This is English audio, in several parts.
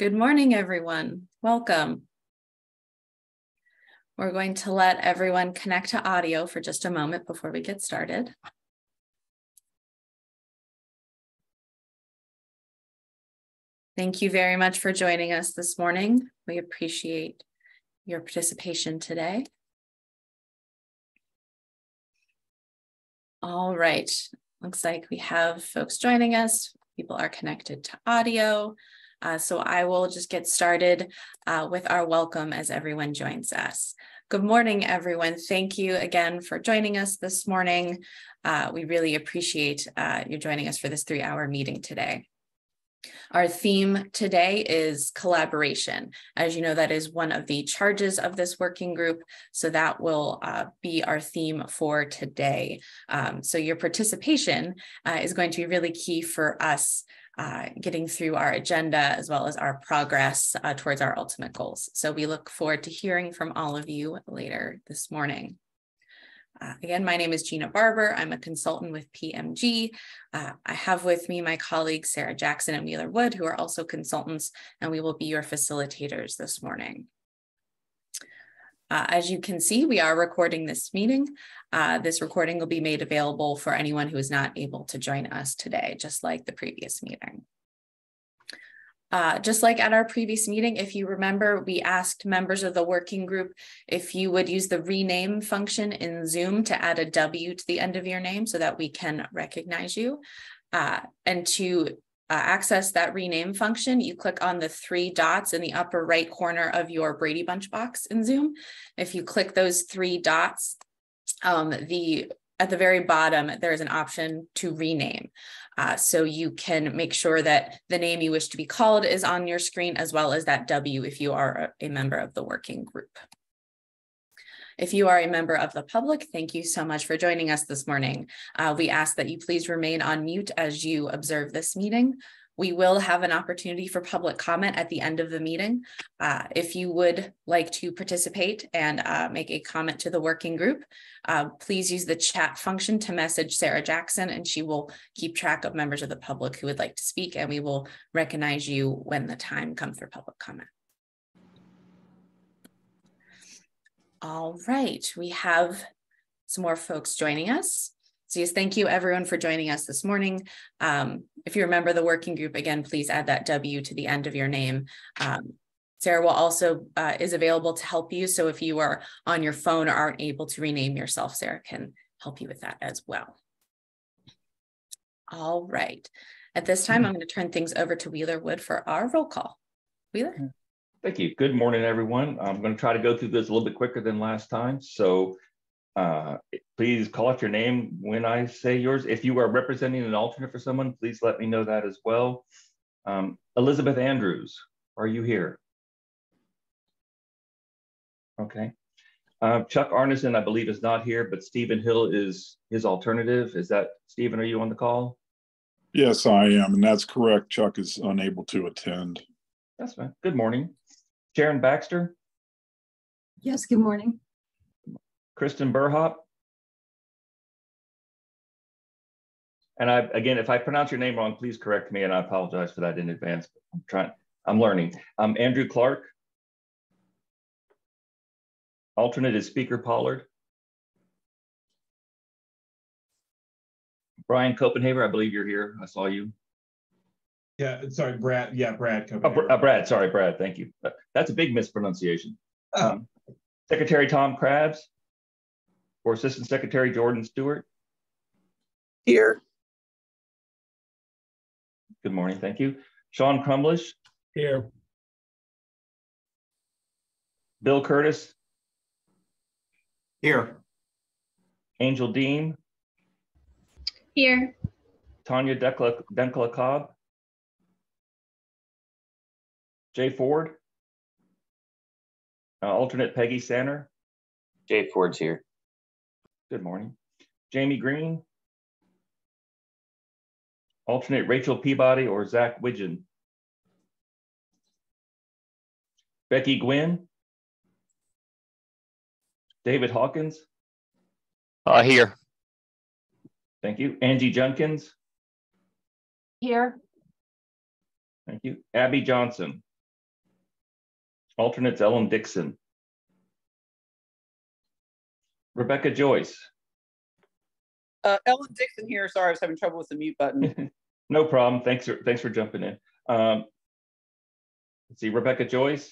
Good morning, everyone. Welcome. We're going to let everyone connect to audio for just a moment before we get started. Thank you very much for joining us this morning. We appreciate your participation today. All right, looks like we have folks joining us. People are connected to audio. So I will just get started with our welcome as everyone joins us. Good morning, everyone. Thank you again for joining us this morning. We really appreciate you joining us for this 3-hour meeting today. Our theme today is collaboration. As you know, that is one of the charges of this working group. So that will be our theme for today. So your participation is going to be really key for us getting through our agenda as well as our progress towards our ultimate goals. So we look forward to hearing from all of you later this morning. Again, my name is Gina Barber. I'm a consultant with PMG. I have with me my colleagues, Sarah Jackson and Wheeler Wood, who are also consultants, and we will be your facilitators this morning. As you can see, we are recording this meeting. This recording will be made available for anyone who is not able to join us today, just like the previous meeting. Just like at our previous meeting, if you remember, we asked members of the working group if you would use the rename function in Zoom to add a W to the end of your name so that we can recognize you. And to access that rename function, you click on the 3 dots in the upper right corner of your Brady Bunch box in Zoom. If you click those 3 dots, at the very bottom, there is an option to rename. So you can make sure that the name you wish to be called is on your screen, as well as that W if you are a member of the working group. If you are a member of the public, thank you so much for joining us this morning. We ask that you please remain on mute as you observe this meeting. We will have an opportunity for public comment at the end of the meeting. If you would like to participate and make a comment to the working group, please use the chat function to message Sarah Jackson, and she will keep track of members of the public who would like to speak, and we will recognize you when the time comes for public comment. All right, we have some more folks joining us. So yes, thank you everyone for joining us this morning. If you remember the working group, again, please add that W to the end of your name. Sarah will also is available to help you. So if you are on your phone or aren't able to rename yourself, Sarah can help you with that as well. All right. At this time, I'm going to turn things over to Wheeler Wood for our roll call. Wheeler. Thank you. Good morning, everyone. I'm going to try to go through this a little bit quicker than last time. So please call out your name when I say yours. If you are representing an alternate for someone, please let me know that as well. Elizabeth Andrews, are you here? Okay. Chuck Arneson, I believe, is not here, but Stephen Hill is his alternative. Is that, Stephen, are you on the call? Yes, I am, and that's correct. Chuck is unable to attend. That's fine. Good morning. Sharon Baxter? Yes, good morning. Kristen Burhop? And again, if I pronounce your name wrong, please correct me, and I apologize for that in advance. I'm learning. Andrew Clark? Alternate is Speaker Pollard. Brian Copenhaver, I believe you're here. I saw you. Yeah, sorry, Brad. Yeah, Brad Copenhaver. Oh, Brad, sorry, Brad, thank you. That's a big mispronunciation. Secretary Tom Krabs, or Assistant Secretary Jordan Stewart. Here. Good morning, thank you. Sean Crumlish. Here. Bill Curtis. Here. Angel Dean. Here. Tanya Denkla Cobb. Jay Ford. Alternate Peggy Sanner. Jay Ford's here. Good morning. Jamie Green. Alternate Rachel Peabody or Zach Widgeon. Becky Gwynn. David Hawkins. Here. Thank you. Angie Junkins. Here. Thank you. Abby Johnson. Alternates Ellen Dixon. Rebecca Joyce. Ellen Dixon here. Sorry, I was having trouble with the mute button. No problem. Thanks for jumping in. Let's see, Rebecca Joyce.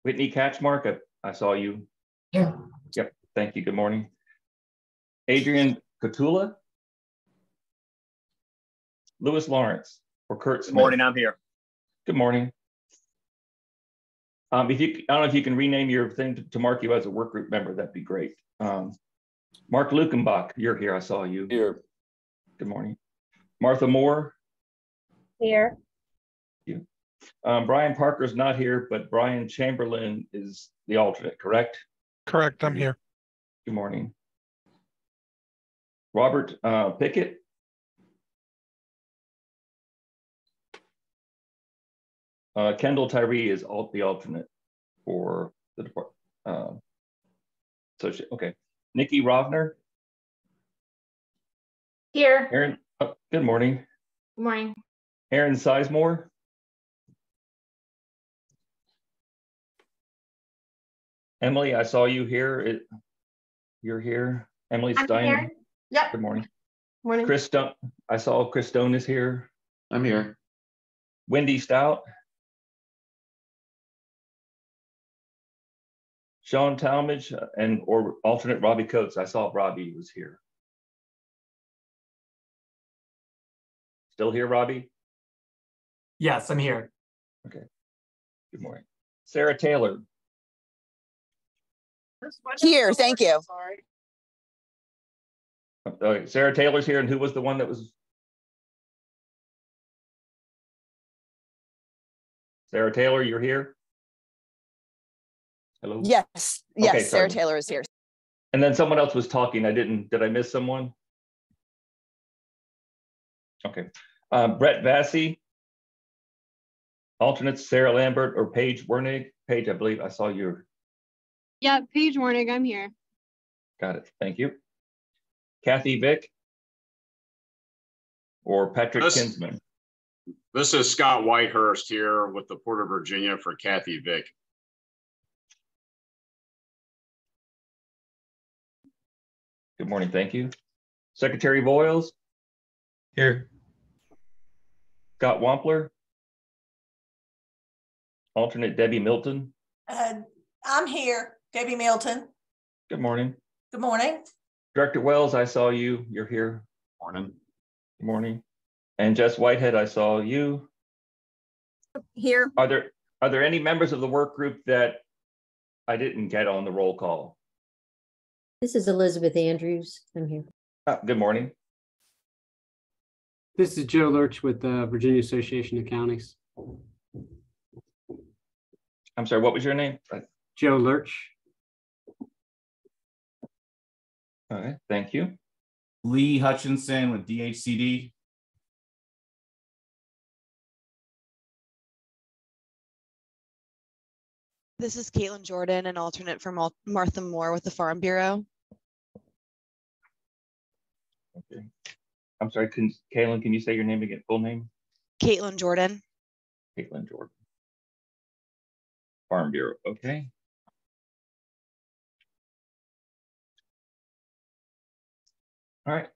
Whitney Catchmark, I saw you. Yeah. Yep. Thank you. Good morning. Adrian Cotula. Lewis Lawrence or Kurt Smith. Good morning, I'm here. Good morning. I don't know if you can rename your thing to mark you as a work group member, that'd be great. Mark Lukenbach, you're here. I saw you. Here. Good morning. Martha Moore. Here. You. Brian Parker's not here, but Brian Chamberlain is the alternate, correct? Correct, I'm here. Good morning. Robert Pickett. Kendall Tyree is the alternate for the department. Okay. Nikki Rovner. Here. Aaron, good morning. Good morning. Aaron Sizemore. Emily, I saw you here. You're here. Emily Stein. Here. Yep. Good morning. Morning. Chris Stone. I saw Chris Stone is here. I'm here. Wendy Stout. Sean Talmadge or alternate Robbie Coates. I saw Robbie was here. Still here, Robbie? Yes, I'm here. Okay. Good morning. Sarah Taylor. Here, thank you. Sarah Taylor's here, and who was the one that was? Sarah Taylor, you're here? Hello? Yes, Okay, Sarah Taylor is here. And then someone else was talking. Did I miss someone? Okay. Brett Vassy. Alternates Sarah Lambert or Paige Wernig. Paige, I believe I saw you. Yeah, Paige Wernig, I'm here. Got it. Thank you. Kathy Vick or Patrick Kinsman. This is Scott Whitehurst here with the Port of Virginia for Kathy Vick. Good morning. Thank you. Secretary Boyles. Here. Scott Wampler. Alternate Debbie Milton. I'm here, Debbie Milton. Good morning. Good morning. Director Wells, I saw you. You're here. Morning. Good morning. And Jess Whitehead, I saw you. Here. Are there any members of the work group that I didn't get on the roll call? This is Elizabeth Andrews. I'm here. Good morning. This is Joe Lurch with the Virginia Association of Counties. I'm sorry, what was your name? Joe Lurch. All right, thank you. Lee Hutchinson with DHCD. This is Caitlin Jordan, an alternate for Martha Moore with the Farm Bureau. Okay. I'm sorry, Caitlin, can you say your name again, full name? Caitlin Jordan. Caitlin Jordan. Farm Bureau, okay. All right,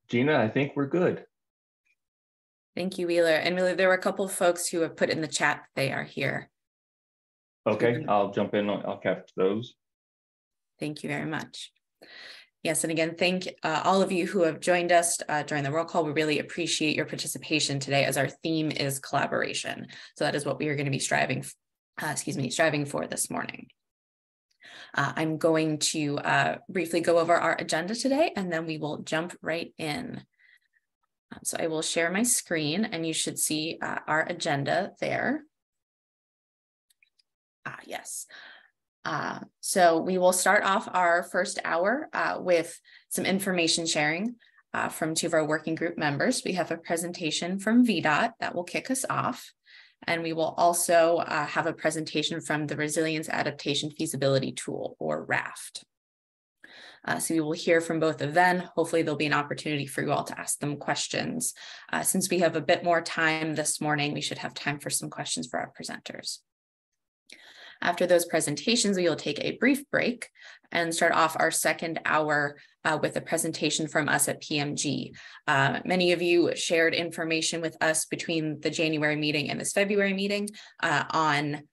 Gina, I think we're good. Thank you, Wheeler. And Wheeler, there were a couple of folks who have put in the chat that they are here. Okay, I'll jump in, I'll catch those. Thank you very much. Yes, and again, thank all of you who have joined us during the roll call. We really appreciate your participation today as our theme is collaboration. So that is what we are going to be striving for this morning. I'm going to briefly go over our agenda today, and then we will jump right in. So I will share my screen, and you should see our agenda there. Yes. So we will start off our first hour with some information sharing from two of our working group members. We have a presentation from VDOT that will kick us off. And we will also have a presentation from the Resilience Adaptation Feasibility Tool, or RAFT. So we will hear from both of them. Hopefully there'll be an opportunity for you all to ask them questions. Since we have a bit more time this morning, we should have time for some questions for our presenters. After those presentations, we will take a brief break and start off our second hour with a presentation from us at PMG. Many of you shared information with us between the January meeting and this February meeting on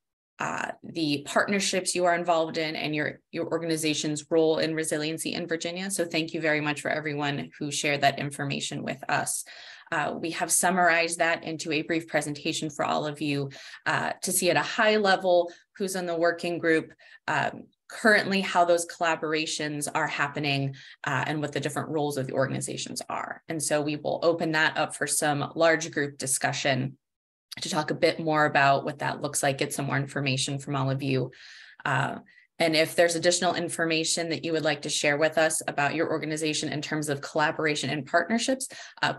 the partnerships you are involved in and your organization's role in resiliency in Virginia. So thank you very much for everyone who shared that information with us. We have summarized that into a brief presentation for all of you to see at a high level who's in the working group, currently how those collaborations are happening and what the different roles of the organizations are. And so we will open that up for some large group discussion to talk a bit more about what that looks like, get some more information from all of you. And if there's additional information that you would like to share with us about your organization in terms of collaboration and partnerships,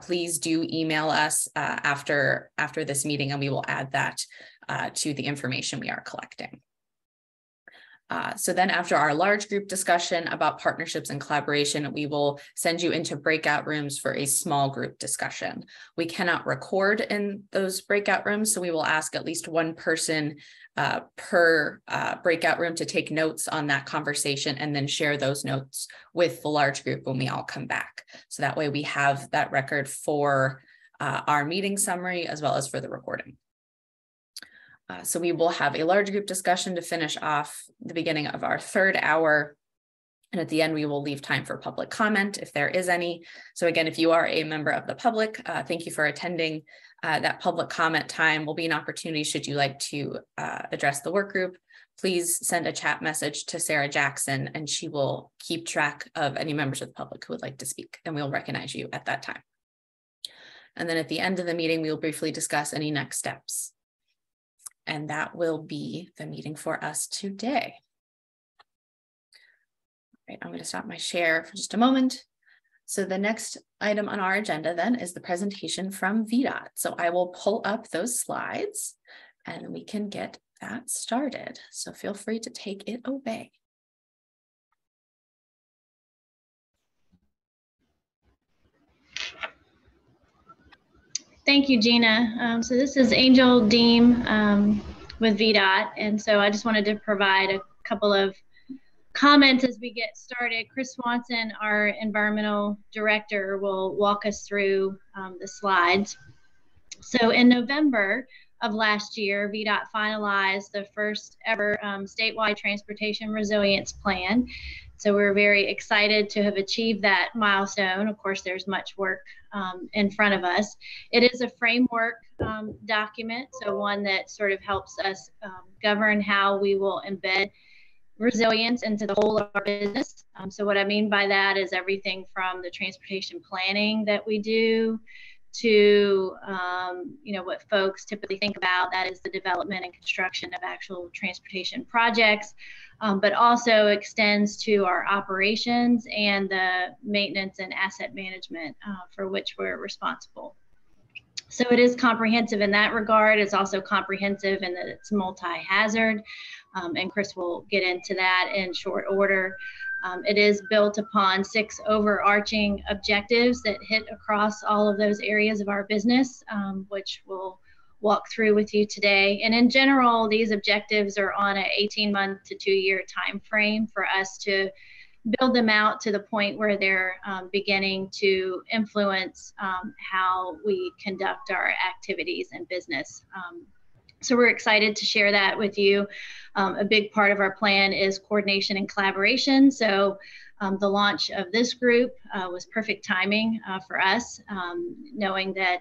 please do email us after this meeting, and we will add that to the information we are collecting. So then after our large group discussion about partnerships and collaboration, we will send you into breakout rooms for a small group discussion. We cannot record in those breakout rooms, so we will ask at least one person per breakout room to take notes on that conversation and then share those notes with the large group when we all come back. So that way we have that record for our meeting summary as well as for the recording. So we will have a large group discussion to finish off the beginning of our third hour. And at the end, we will leave time for public comment if there is any. So again, if you are a member of the public, thank you for attending. That public comment time will be an opportunity should you like to address the work group. Please send a chat message to Sarah Jackson and she will keep track of any members of the public who would like to speak, and we'll recognize you at that time. And then at the end of the meeting, we will briefly discuss any next steps. And that will be the meeting for us today. All right, I'm going to stop my share for just a moment. So the next item on our agenda then is the presentation from VDOT. So I will pull up those slides and we can get that started. So feel free to take it away. Thank you, Gina. So this is Angel Deem with VDOT. And so I just wanted to provide a couple of comments as we get started. Chris Swanson, our environmental director, will walk us through the slides. So in November of last year, VDOT finalized the first ever statewide transportation resilience plan. So we're very excited to have achieved that milestone. Of course, there's much work in front of us. It is a framework document, so one that sort of helps us govern how we will embed resilience into the whole of our business. So what I mean by that is everything from the transportation planning that we do to what folks typically think about, that is the development and construction of actual transportation projects, but also extends to our operations and the maintenance and asset management for which we're responsible. So it is comprehensive in that regard. It's also comprehensive in that it's multi-hazard, and Chris will get into that in short order. It is built upon 6 overarching objectives that hit across all of those areas of our business, which we'll walk through with you today. And in general, these objectives are on an 18-month to 2-year time frame for us to build them out to the point where they're beginning to influence how we conduct our activities and business. So we're excited to share that with you. A big part of our plan is coordination and collaboration. So the launch of this group was perfect timing for us, knowing that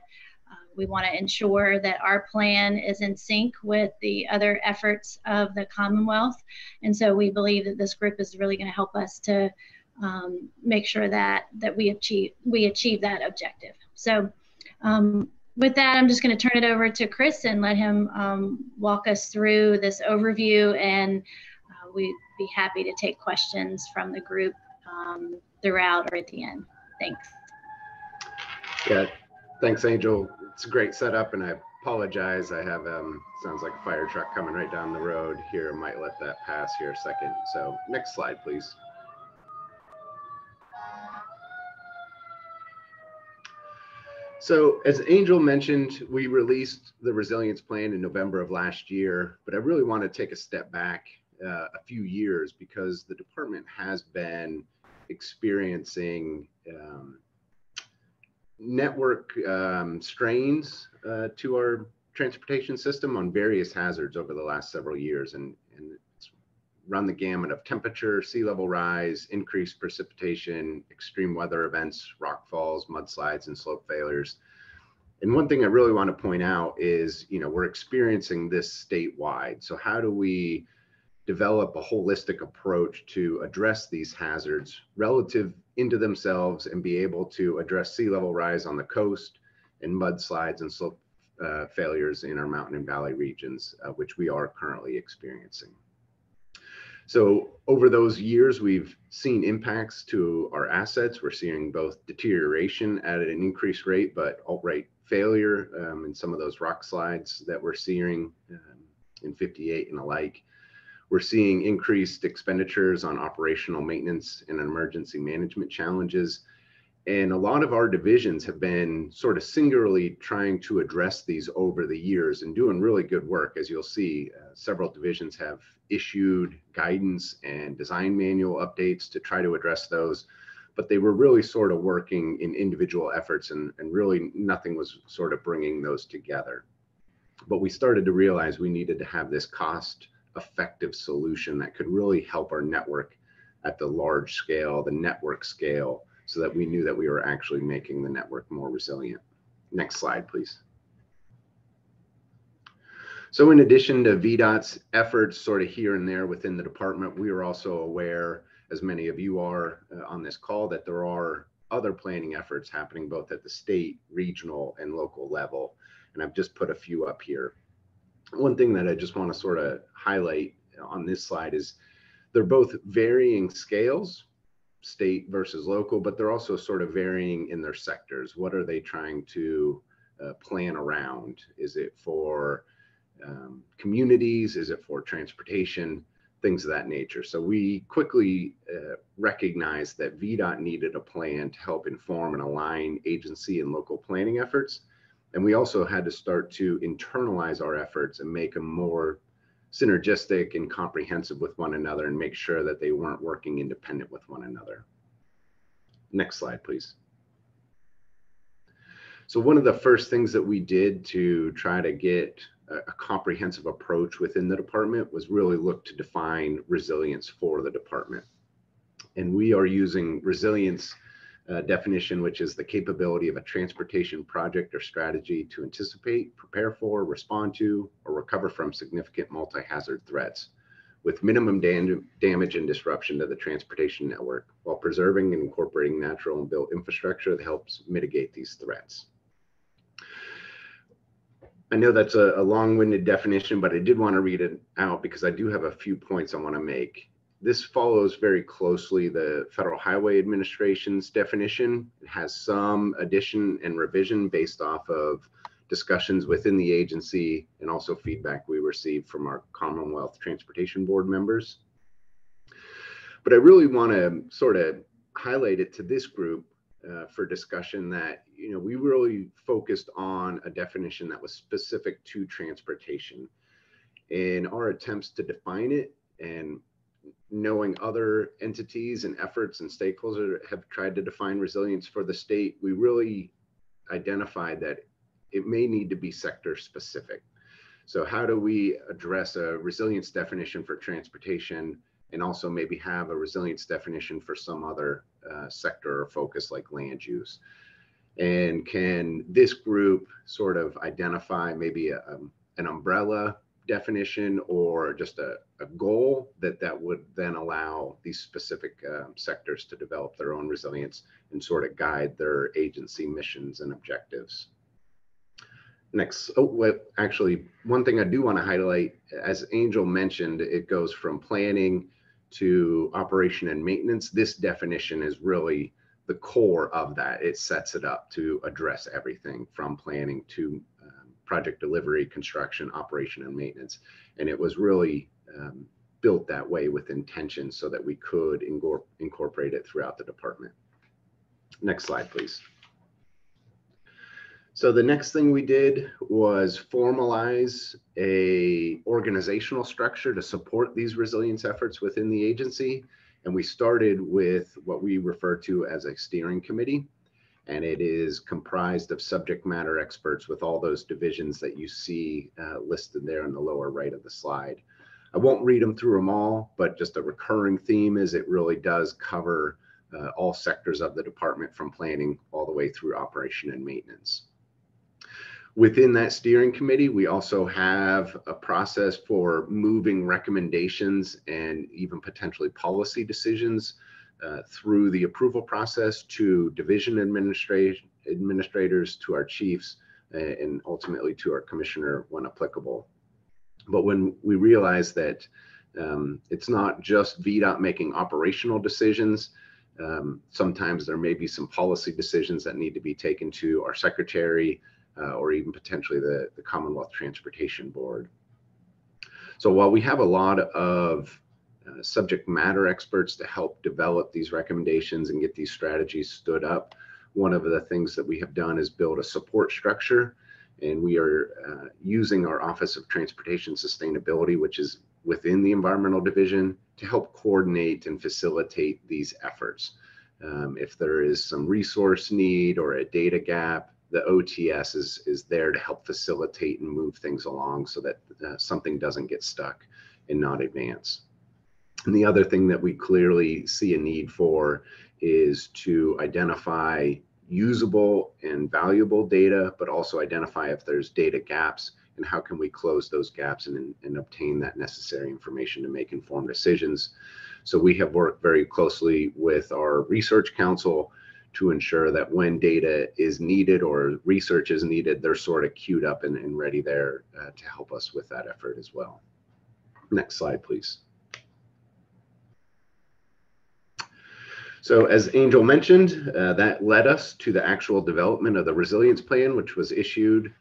we want to ensure that our plan is in sync with the other efforts of the Commonwealth. And so we believe that this group is really going to help us to make sure that we achieve that objective. So with that, I'm just going to turn it over to Chris and let him walk us through this overview, and we'd be happy to take questions from the group throughout or at the end. Thanks. Yeah, thanks, Angel. It's a great setup, and I apologize. I have sounds like a fire truck coming right down the road here. I might let that pass here a second. So next slide, please. So as Angel mentioned, we released the resilience plan in November of last year, but I really want to take a step back a few years because the department has been experiencing network strains to our transportation system on various hazards over the last several years, and it's run the gamut of temperature, sea level rise, increased precipitation, extreme weather events, rock falls, mudslides, and slope failures. And one thing I really want to point out is, we're experiencing this statewide. So how do we develop a holistic approach to address these hazards relative into themselves and be able to address sea level rise on the coast and mudslides and slope failures in our mountain and valley regions, which we are currently experiencing. So over those years, we've seen impacts to our assets. We're seeing both deterioration at an increased rate, but outright failure in some of those rock slides that we're seeing in 58 and alike. We're seeing increased expenditures on operational maintenance and emergency management challenges. And a lot of our divisions have been sort of singularly trying to address these over the years and doing really good work. As you'll see, several divisions have issued guidance and design manual updates to try to address those, but they were really sort of working in individual efforts and really nothing was sort of bringing those together. But we started to realize we needed to have this cost-effective solution that could really help our network at the large scale, the network scale, so that we knew that we were actually making the network more resilient. Next slide, please. So in addition to VDOT's efforts sort of here and there within the department, we are also aware, as many of you are on this call, that there are other planning efforts happening both at the state, regional, and local level. And I've just put a few up here. One thing that I just want to sort of highlight on this slide is they're both varying scales, state versus local, but they're also sort of varying in their sectors. What are they trying to plan around? Is it for communities? Is it for transportation? Things of that nature. So we quickly recognized that VDOT needed a plan to help inform and align agency and local planning efforts. And we also had to start to internalize our efforts and make them more synergistic and comprehensive with one another and make sure that they weren't working independent with one another. Next slide, please. So one of the first things that we did to try to get a comprehensive approach within the department was really look to define resilience for the department. And we are using resilience definition, which is the capability of a transportation project or strategy to anticipate, prepare for, respond to, or recover from significant multi-hazard threats with minimum damage and disruption to the transportation network while preserving and incorporating natural and built infrastructure that helps mitigate these threats. I know that's a long-winded definition, but I did want to read it out because I do have a few points I want to make. This follows very closely the Federal Highway Administration's definition. It has some addition and revision based off of discussions within the agency and also feedback we received from our Commonwealth Transportation Board members. But I really want to sort of highlight it to this group for discussion that, we really focused on a definition that was specific to transportation. In our attempts to define it and knowing other entities and efforts and stakeholders have tried to define resilience for the state, we really identified that it may need to be sector specific. So how do we address a resilience definition for transportation and also maybe have a resilience definition for some other sector or focus like land use? And can this group sort of identify maybe an umbrella definition or just a goal that would then allow these specific sectors to develop their own resilience and sort of guide their agency missions and objectives? Next, actually, one thing I do want to highlight, as Angel mentioned, it goes from planning to operation and maintenance. This definition is really the core of that. It sets it up to address everything from planning to project delivery, construction, operation, and maintenance. And it was really built that way with intention so that we could incorporate it throughout the department. Next slide, please. So the next thing we did was formalize a organizational structure to support these resilience efforts within the agency. And we started with what we refer to as a steering committee. And it is comprised of subject matter experts with all those divisions that you see listed there in the lower right of the slide. I won't read them through them all, but just a recurring theme is it really does cover all sectors of the department, from planning all the way through operation and maintenance. Within that steering committee, we also have a process for moving recommendations and even potentially policy decisions through the approval process to division administrators, to our chiefs, and ultimately to our commissioner when applicable. But when we realize that it's not just VDOT making operational decisions, sometimes there may be some policy decisions that need to be taken to our secretary or even potentially the Commonwealth Transportation Board. So while we have a lot of subject matter experts to help develop these recommendations and get these strategies stood up, one of the things that we have done is build a support structure, and we are using our Office of Transportation Sustainability, which is within the Environmental Division, to help coordinate and facilitate these efforts. If there is some resource need or a data gap, the OTS is there to help facilitate and move things along so that something doesn't get stuck and not advance. And the other thing that we clearly see a need for is to identify usable and valuable data, but also identify if there's data gaps and how can we close those gaps and obtain that necessary information to make informed decisions. So we have worked very closely with our research council to ensure that when data is needed or research is needed, they're sort of queued up and ready there to help us with that effort as well. Next slide, please. So as Angel mentioned, that led us to the actual development of the resilience plan, which was issued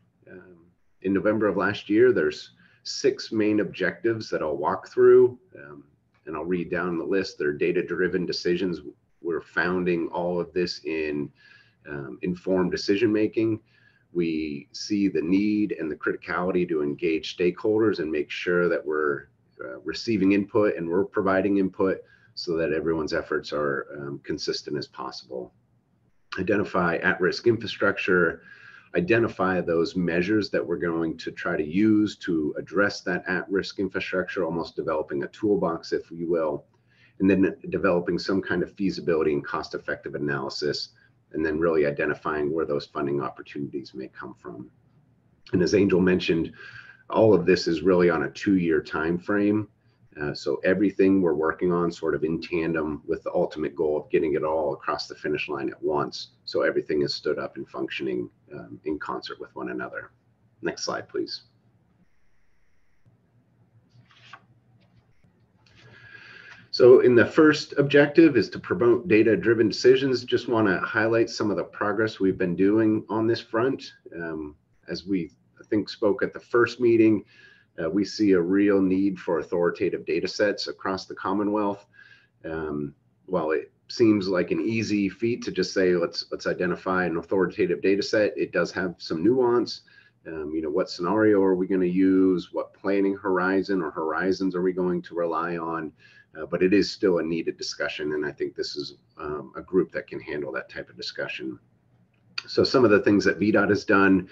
in November of last year. There's 6 main objectives that I'll walk through, and I'll read down the list. They're data-driven decisions. We're founding all of this in informed decision-making. We see the need and the criticality to engage stakeholders and make sure that we're receiving input and we're providing input so that everyone's efforts are consistent as possible. Identify at-risk infrastructure, identify those measures that we're going to try to use to address that at-risk infrastructure, almost developing a toolbox, if you will, and then developing some kind of feasibility and cost-effective analysis, and then really identifying where those funding opportunities may come from. And as Angel mentioned, all of this is really on a 2-year time frame. So everything we're working on sort of in tandem with the ultimate goal of getting it all across the finish line at once. So everything is stood up and functioning in concert with one another. Next slide, please. So in the first objective is to promote data-driven decisions. Just want to highlight some of the progress we've been doing on this front. As we, I think, spoke at the first meeting, we see a real need for authoritative data sets across the Commonwealth. While it seems like an easy feat to just say, let's identify an authoritative data set, it does have some nuance. You know, what scenario are we going to use? What planning horizon or horizons are we going to rely on? But it is still a needed discussion, and I think this is a group that can handle that type of discussion. So some of the things that VDOT has done,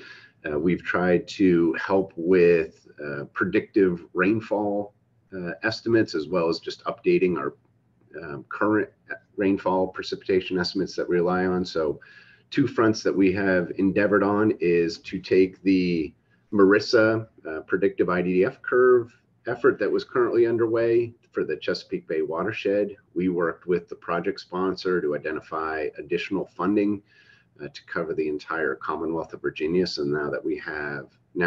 we've tried to help with predictive rainfall estimates, as well as just updating our current rainfall precipitation estimates that we rely on. So 2 fronts that we have endeavored on is to take the Marissa predictive IDF curve effort that was currently underway for the Chesapeake Bay watershed. We worked with the project sponsor to identify additional funding to cover the entire Commonwealth of Virginia. So now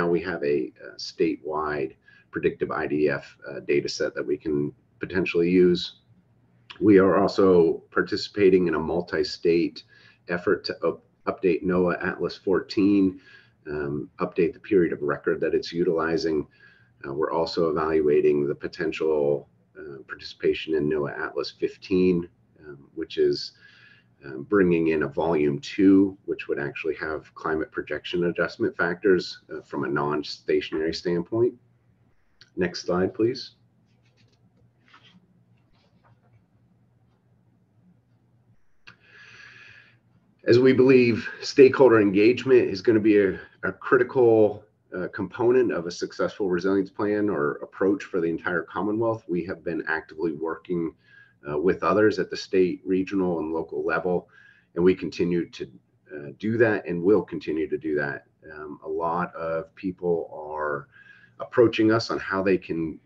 we have a statewide predictive IDF data set that we can potentially use. We are also participating in a multi-state effort to update NOAA Atlas 14, update the period of record that it's utilizing. We're also evaluating the potential participation in NOAA Atlas 15, which is bringing in a volume 2, which would actually have climate projection adjustment factors from a non-stationary standpoint. Next slide, please. As we believe stakeholder engagement is going to be a critical component of a successful resilience plan or approach for the entire Commonwealth, we have been actively working with others at the state, regional, and local level, and we continue to do that and will continue to do that. A lot of people are approaching us on how they can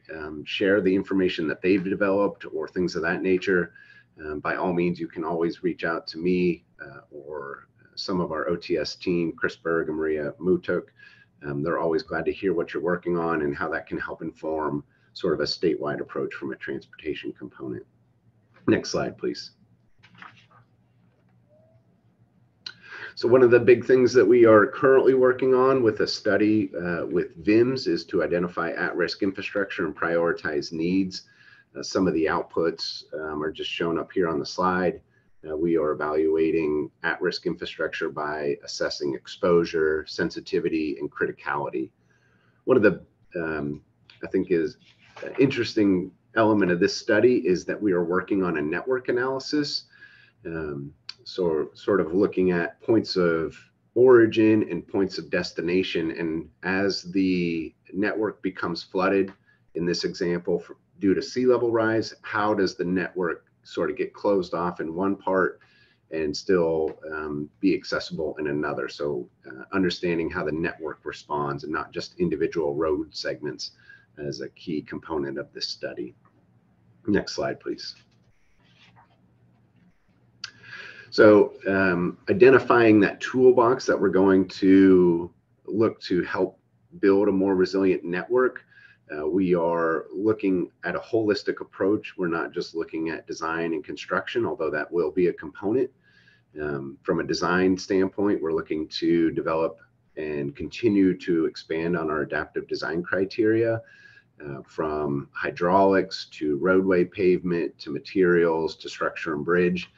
share the information that they've developed or things of that nature. By all means, you can always reach out to me or some of our OTS team, Chris Berg and Maria Mutuk. They're always glad to hear what you're working on and how that can help inform sort of a statewide approach from a transportation component. Next slide, please. So one of the big things that we are currently working on with a study with VIMS is to identify at-risk infrastructure and prioritize needs. Some of the outputs are just shown up here on the slide. We are evaluating at-risk infrastructure by assessing exposure, sensitivity, and criticality. One of the, I think, is interesting element of this study is that we are working on a network analysis. So sort of looking at points of origin and points of destination. And as the network becomes flooded, in this example, due to sea level rise, how does the network sort of get closed off in one part and still be accessible in another? So understanding how the network responds and not just individual road segments as a key component of this study. Next slide, please. So identifying that toolbox that we're going to look to help build a more resilient network. We are looking at a holistic approach. We're not just looking at design and construction, although that will be a component. From a design standpoint, we're looking to develop and continue to expand on our adaptive design criteria, from hydraulics to roadway pavement to materials to structure and bridge.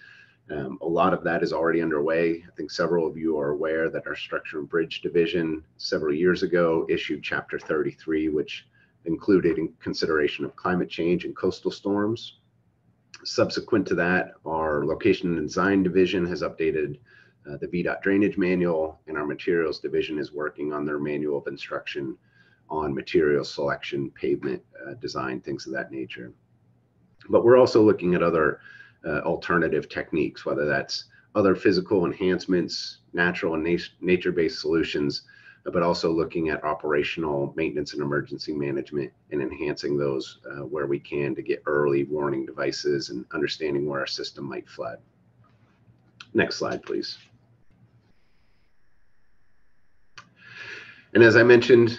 A lot of that is already underway. I think several of you are aware that our Structure and Bridge Division several years ago issued Chapter 33, which included in consideration of climate change and coastal storms. Subsequent to that, our Location and Design Division has updated the VDOT Drainage Manual, and our Materials Division is working on their Manual of Instruction on material selection, pavement design, things of that nature. But we're also looking at other alternative techniques, whether that's other physical enhancements, natural and nature-based solutions, but also looking at operational maintenance and emergency management and enhancing those where we can to get early warning devices and understanding where our system might flood. Next slide, please. And as I mentioned,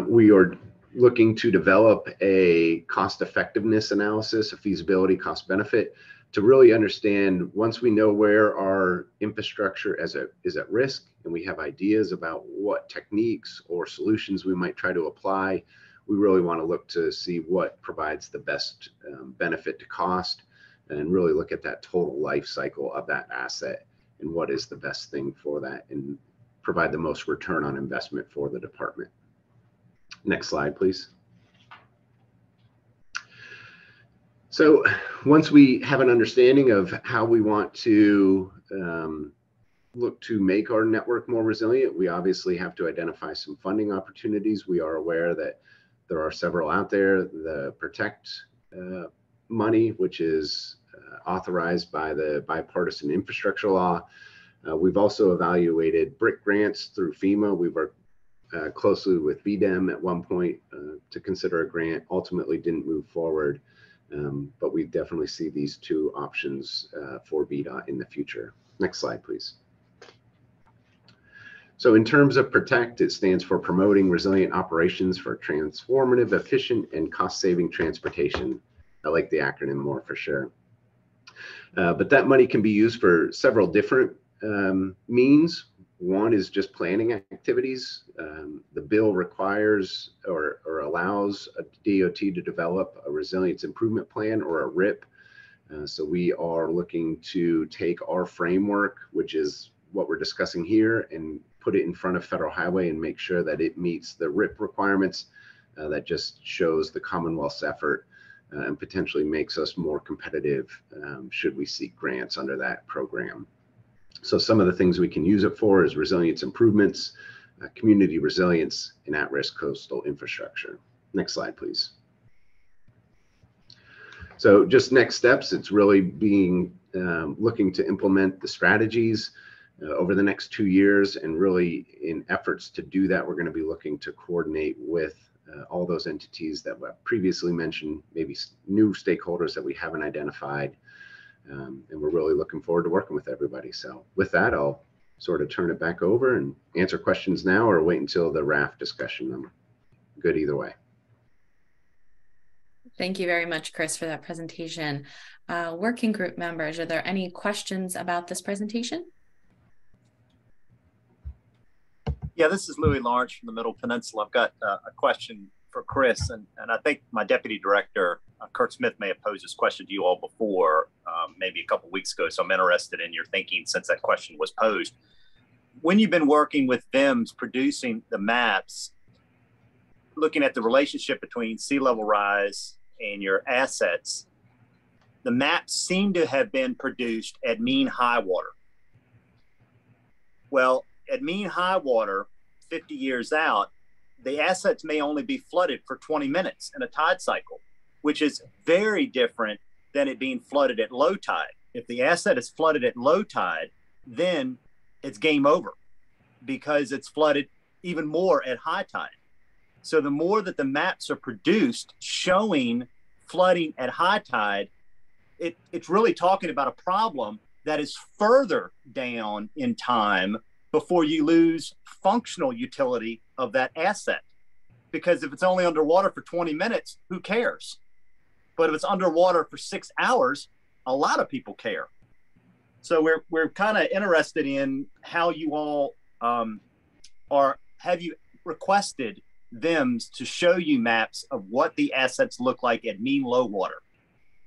we are looking to develop a cost effectiveness analysis, a feasibility cost benefit, to really understand, once we know where our infrastructure is at risk and we have ideas about what techniques or solutions we might try to apply, we really want to look to see what provides the best benefit to cost and really look at that total life cycle of that asset and what is the best thing for that and provide the most return on investment for the department. Next slide, please. So once we have an understanding of how we want to look to make our network more resilient, we obviously have to identify some funding opportunities. We are aware that there are several out there. The PROTECT money, which is authorized by the Bipartisan Infrastructure Law. We've also evaluated BRIC grants through FEMA. We worked closely with VDEM at one point to consider a grant, ultimately didn't move forward. But we definitely see these two options for VDOT in the future. Next slide, please. So in terms of PROTECT, it stands for Promoting Resilient Operations for Transformative, Efficient, and Cost-Saving Transportation. I like the acronym more for sure. But that money can be used for several different means. One is just planning activities. The bill requires or allows a DOT to develop a resilience improvement plan, or a RIP, So we are looking to take our framework, which is what we're discussing here, and put it in front of Federal Highway and make sure that it meets the RIP requirements. That just shows the Commonwealth's effort and potentially makes us more competitive should we seek grants under that program. So some of the things we can use it for is resilience improvements, community resilience, and at-risk coastal infrastructure. Next slide, please. So just next steps, it's really being looking to implement the strategies over the next 2 years, and really in efforts to do that, we're going to be looking to coordinate with all those entities that were previously mentioned, maybe new stakeholders that we haven't identified, and we're really looking forward to working with everybody. So with that, I'll sort of turn it back over and answer questions now, or wait until the RAFT discussion. I'm good either way. Thank you very much, Chris, for that presentation. Working group members, are there any questions about this presentation? Yeah, this is Louis Lawrence from the Middle Peninsula. I've got a question for Chris, and I think my deputy director, Kurt Smith, may have posed this question to you all before, maybe a couple weeks ago. So I'm interested in your thinking since that question was posed. When you've been working with VIMS producing the maps, looking at the relationship between sea level rise and your assets, the maps seem to have been produced at mean high water. Well, at mean high water, 50 years out, the assets may only be flooded for 20 minutes in a tide cycle, which is very different than it being flooded at low tide. If the asset is flooded at low tide, then it's game over because it's flooded even more at high tide. So the more that the maps are produced showing flooding at high tide, it's really talking about a problem that is further down in time before you lose functional utility of that asset. Because if it's only underwater for 20 minutes, who cares? But if it's underwater for 6 hours, a lot of people care. So we're kind of interested in how you all have you requested VIMS to show you maps of what the assets look like at mean low water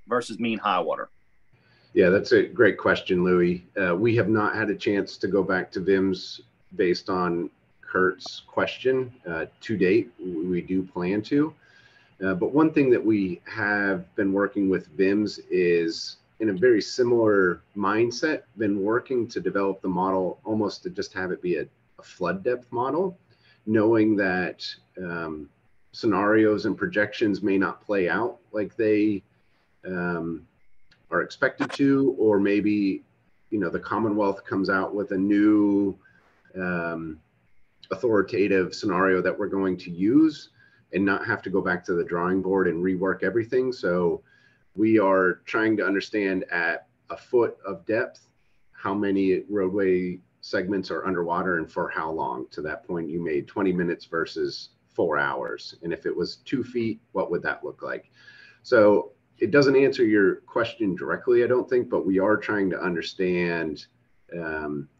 versus mean high water? Yeah, that's a great question, Louis. We have not had a chance to go back to VIMS based on Kurt's question to date. We do plan to. But one thing that we have been working with VIMS is in a very similar mindset, been working to develop the model almost to just have it be a flood depth model, knowing that scenarios and projections may not play out like they are expected to, or maybe, you know, the Commonwealth comes out with a new authoritative scenario that we're going to use and not have to go back to the drawing board and rework everything. So we are trying to understand at a foot of depth how many roadway segments are underwater and for how long. To that point, you made 20 minutes versus 4 hours. And if it was 2 feet, what would that look like? So it doesn't answer your question directly, I don't think, but we are trying to understand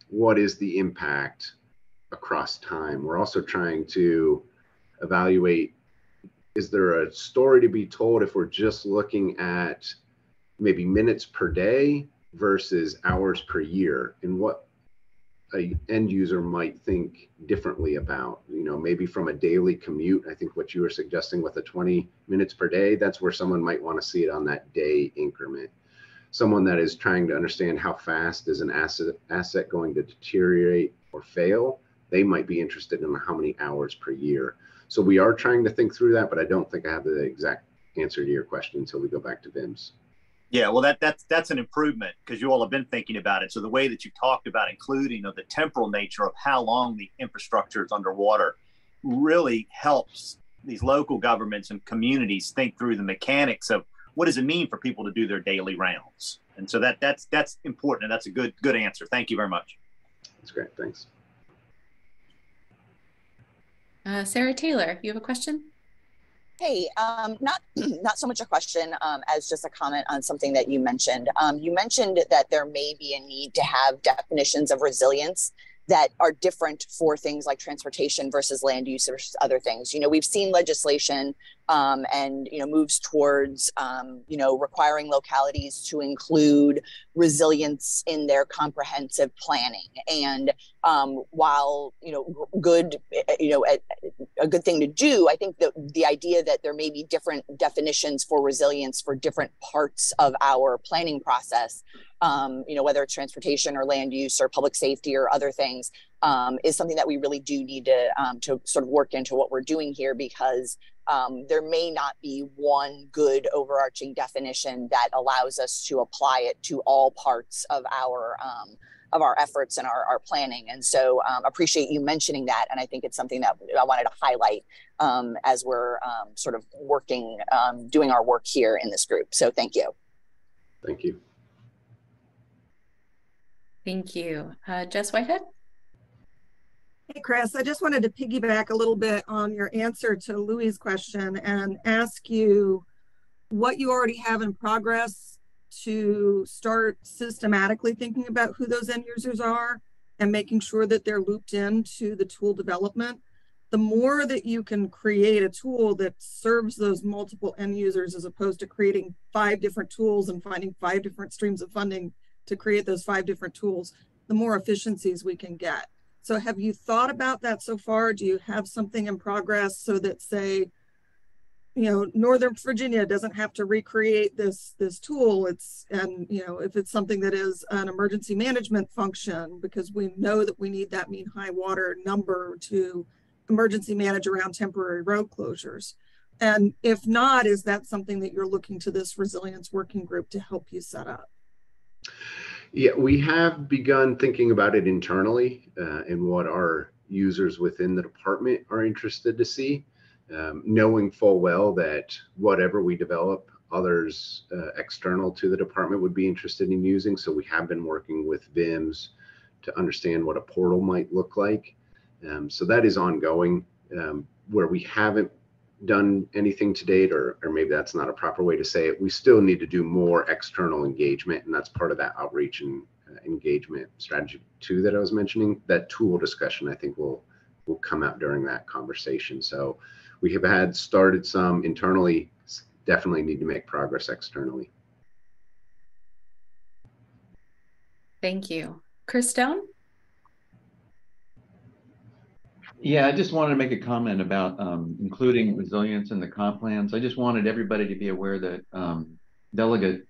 what is the impact across time. We're also trying to evaluate, is there a story to be told if we're just looking at maybe minutes per day versus hours per year, and what an end user might think differently about, you know, maybe from a daily commute. I think what you were suggesting with the 20 minutes per day, that's where someone might want to see it on that day increment. Someone that is trying to understand how fast is an asset going to deteriorate or fail, they might be interested in how many hours per year. So we are trying to think through that, but I don't think I have the exact answer to your question until we go back to VIMS. Yeah, well, that's an improvement because you all have been thinking about it. So the way that you talked about including of the temporal nature of how long the infrastructure is underwater really helps these local governments and communities think through the mechanics of what does it mean for people to do their daily rounds. And so that's important, and that's a good answer. Thank you very much. That's great. Thanks. Sarah Taylor, you have a question? Hey, not so much a question as just a comment on something that you mentioned. You mentioned that there may be a need to have definitions of resilience that are different for things like transportation versus land use versus other things. You know, we've seen legislation and moves towards requiring localities to include resilience in their comprehensive planning. And while good, a good thing to do, I think that the idea that there may be different definitions for resilience for different parts of our planning process, whether it's transportation or land use or public safety or other things, is something that we really do need to sort of work into what we're doing here, because there may not be one good overarching definition that allows us to apply it to all parts of our efforts and our planning. And so appreciate you mentioning that. And I think it's something that I wanted to highlight as we're sort of working, doing our work here in this group. So thank you. Thank you. Thank you. Jess Whitehead? Hey, Chris, I just wanted to piggyback a little bit on your answer to Louis' question and ask you what you already have in progress to start systematically thinking about who those end users are and making sure that they're looped into the tool development. The more that you can create a tool that serves those multiple end users, as opposed to creating 5 different tools and finding 5 different streams of funding to create those 5 different tools, the more efficiencies we can get. So have you thought about that so far? Do you have something in progress so that, say, Northern Virginia doesn't have to recreate this tool? If it's something that is an emergency management function, because we know that we need that mean high water number to emergency manage around temporary road closures. And if not, is that something that you're looking to this resilience working group to help you set up? Yeah, we have begun thinking about it internally and what our users within the department are interested to see, knowing full well that whatever we develop, others external to the department would be interested in using. So we have been working with VIMS to understand what a portal might look like. So that is ongoing. Where we haven't done anything to date, or maybe that's not a proper way to say it, we still need to do more external engagement, and that's part of that outreach and engagement strategy too that I was mentioning. That tool discussion, I think, will come out during that conversation. So we have started some internally, definitely need to make progress externally. Thank you. Chris Stone? Yeah, I just wanted to make a comment about including resilience in the comp plans. I just wanted everybody to be aware that Delegate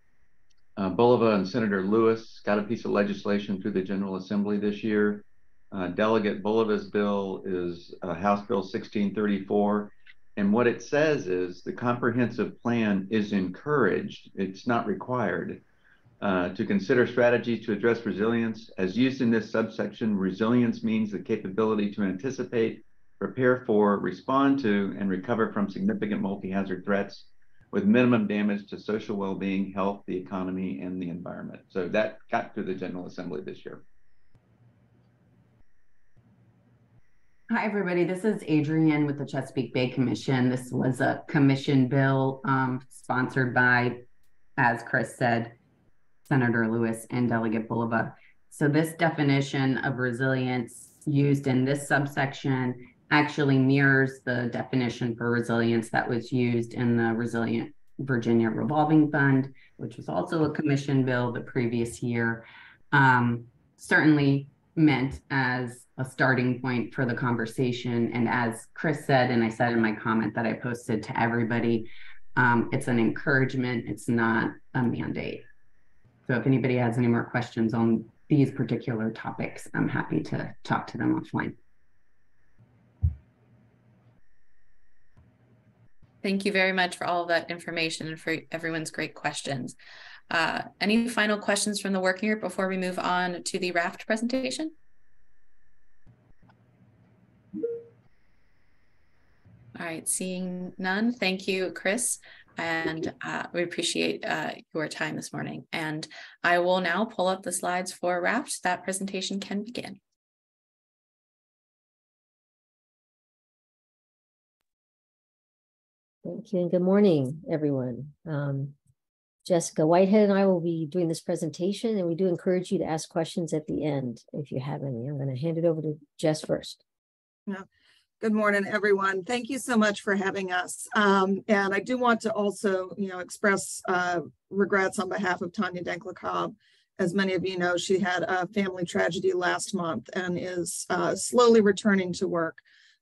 Bulova and Senator Lewis got a piece of legislation through the General Assembly this year. Delegate Bulova's bill is House Bill 1634. And what it says is the comprehensive plan is encouraged, it's not required, to consider strategies to address resilience. As used in this subsection, resilience means the capability to anticipate, prepare for, respond to, and recover from significant multi-hazard threats with minimum damage to social well-being, health, the economy, and the environment. So that got through the General Assembly this year. Hi, everybody. This is Adrienne with the Chesapeake Bay Commission. This was a commission bill sponsored by, as Chris said, Senator Lewis and Delegate Bulova. So this definition of resilience used in this subsection actually mirrors the definition for resilience that was used in the Resilient Virginia Revolving Fund, which was also a commission bill the previous year. Certainly meant as a starting point for the conversation. And as Chris said, and I said in my comment that I posted to everybody, it's an encouragement, it's not a mandate. So if anybody has any more questions on these particular topics, I'm happy to talk to them offline. Thank you very much for all of that information and for everyone's great questions. Any final questions from the working group before we move on to the raft presentation? All right, seeing none. Thank you, Chris. And we appreciate your time this morning. And I will now pull up the slides for raft. That presentation can begin. Thank you and good morning, everyone. Jessica Whitehead and I will be doing this presentation, and we do encourage you to ask questions at the end if you have any. I'm going to hand it over to Jess first. Yeah. Good morning, everyone. Thank you so much for having us. And I do want to also, express regrets on behalf of Tanya Denkla-Cobb. As many of you know, she had a family tragedy last month and is slowly returning to work,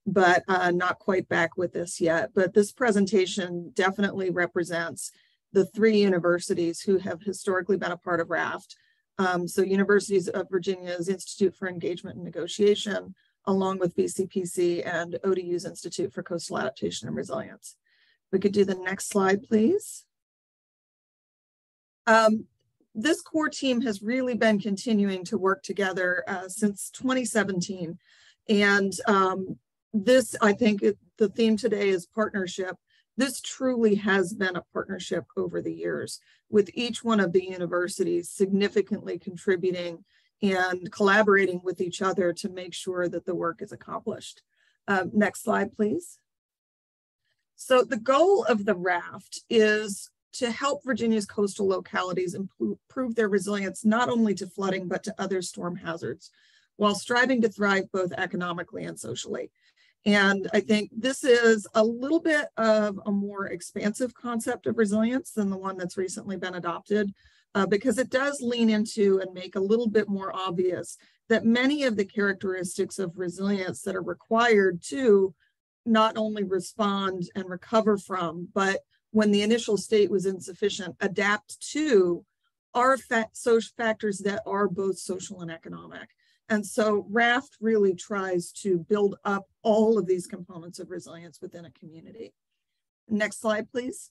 but not quite back with us yet. But this presentation definitely represents the 3 universities who have historically been a part of RAFT. So Universities of Virginia's Institute for Engagement and Negotiation, along with VCPC and ODU's Institute for Coastal Adaptation and Resilience. We could do the next slide, please. This core team has really been continuing to work together since 2017. And this, I think the theme today is partnership. This truly has been a partnership over the years, with each one of the universities significantly contributing and collaborating with each other to make sure that the work is accomplished. Next slide, please. So the goal of the RAFT is to help Virginia's coastal localities improve their resilience, not only to flooding, but to other storm hazards, while striving to thrive both economically and socially. And I think this is a little bit of a more expansive concept of resilience than the one that's recently been adopted, because it does lean into and make a little bit more obvious that many of the characteristics of resilience that are required to not only respond and recover from, but when the initial state was insufficient, adapt to, are social factors that are both social and economic. And so RAFT really tries to build up all of these components of resilience within a community. Next slide, please.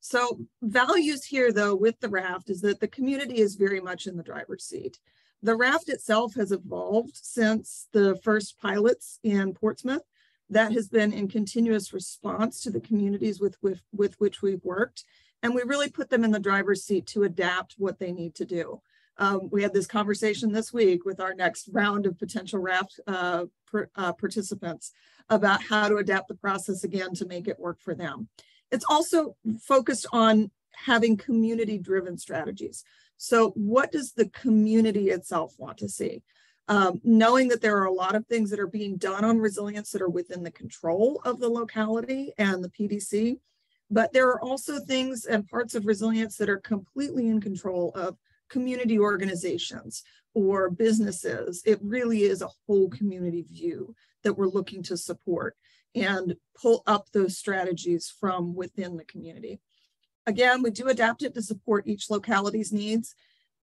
So values here, though, with the RAFT is that the community is very much in the driver's seat. The RAFT itself has evolved since the first pilots in Portsmouth. That has been in continuous response to the communities with which we've worked. And we really put them in the driver's seat to adapt what they need to do. We had this conversation this week with our next round of potential RAFT participants about how to adapt the process again to make it work for them. It's also focused on having community-driven strategies. So what does the community itself want to see? Knowing that there are a lot of things that are being done on resilience that are within the control of the locality and the PDC, but there are also things and parts of resilience that are completely in control of community organizations or businesses. It really is a whole community view that we're looking to support and pull up those strategies from within the community. Again, we do adapt it to support each locality's needs.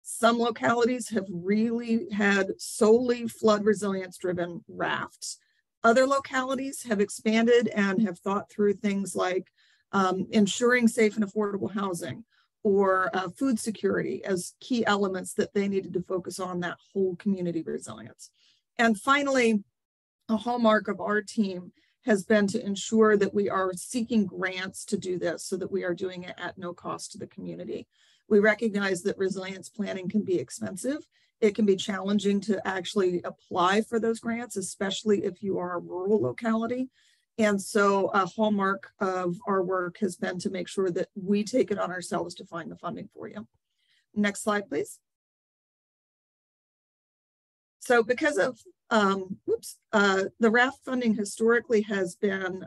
Some localities have really had solely flood resilience driven rafts. Other localities have expanded and have thought through things like ensuring safe and affordable housing or food security as key elements that they needed to focus on that whole community resilience. And finally, a hallmark of our team has been to ensure that we are seeking grants to do this so that we are doing it at no cost to the community. We recognize that resilience planning can be expensive. It can be challenging to actually apply for those grants, especially if you are a rural locality. And so a hallmark of our work has been to make sure that we take it on ourselves to find the funding for you. Next slide, please. So because of, the RAFT funding historically has been,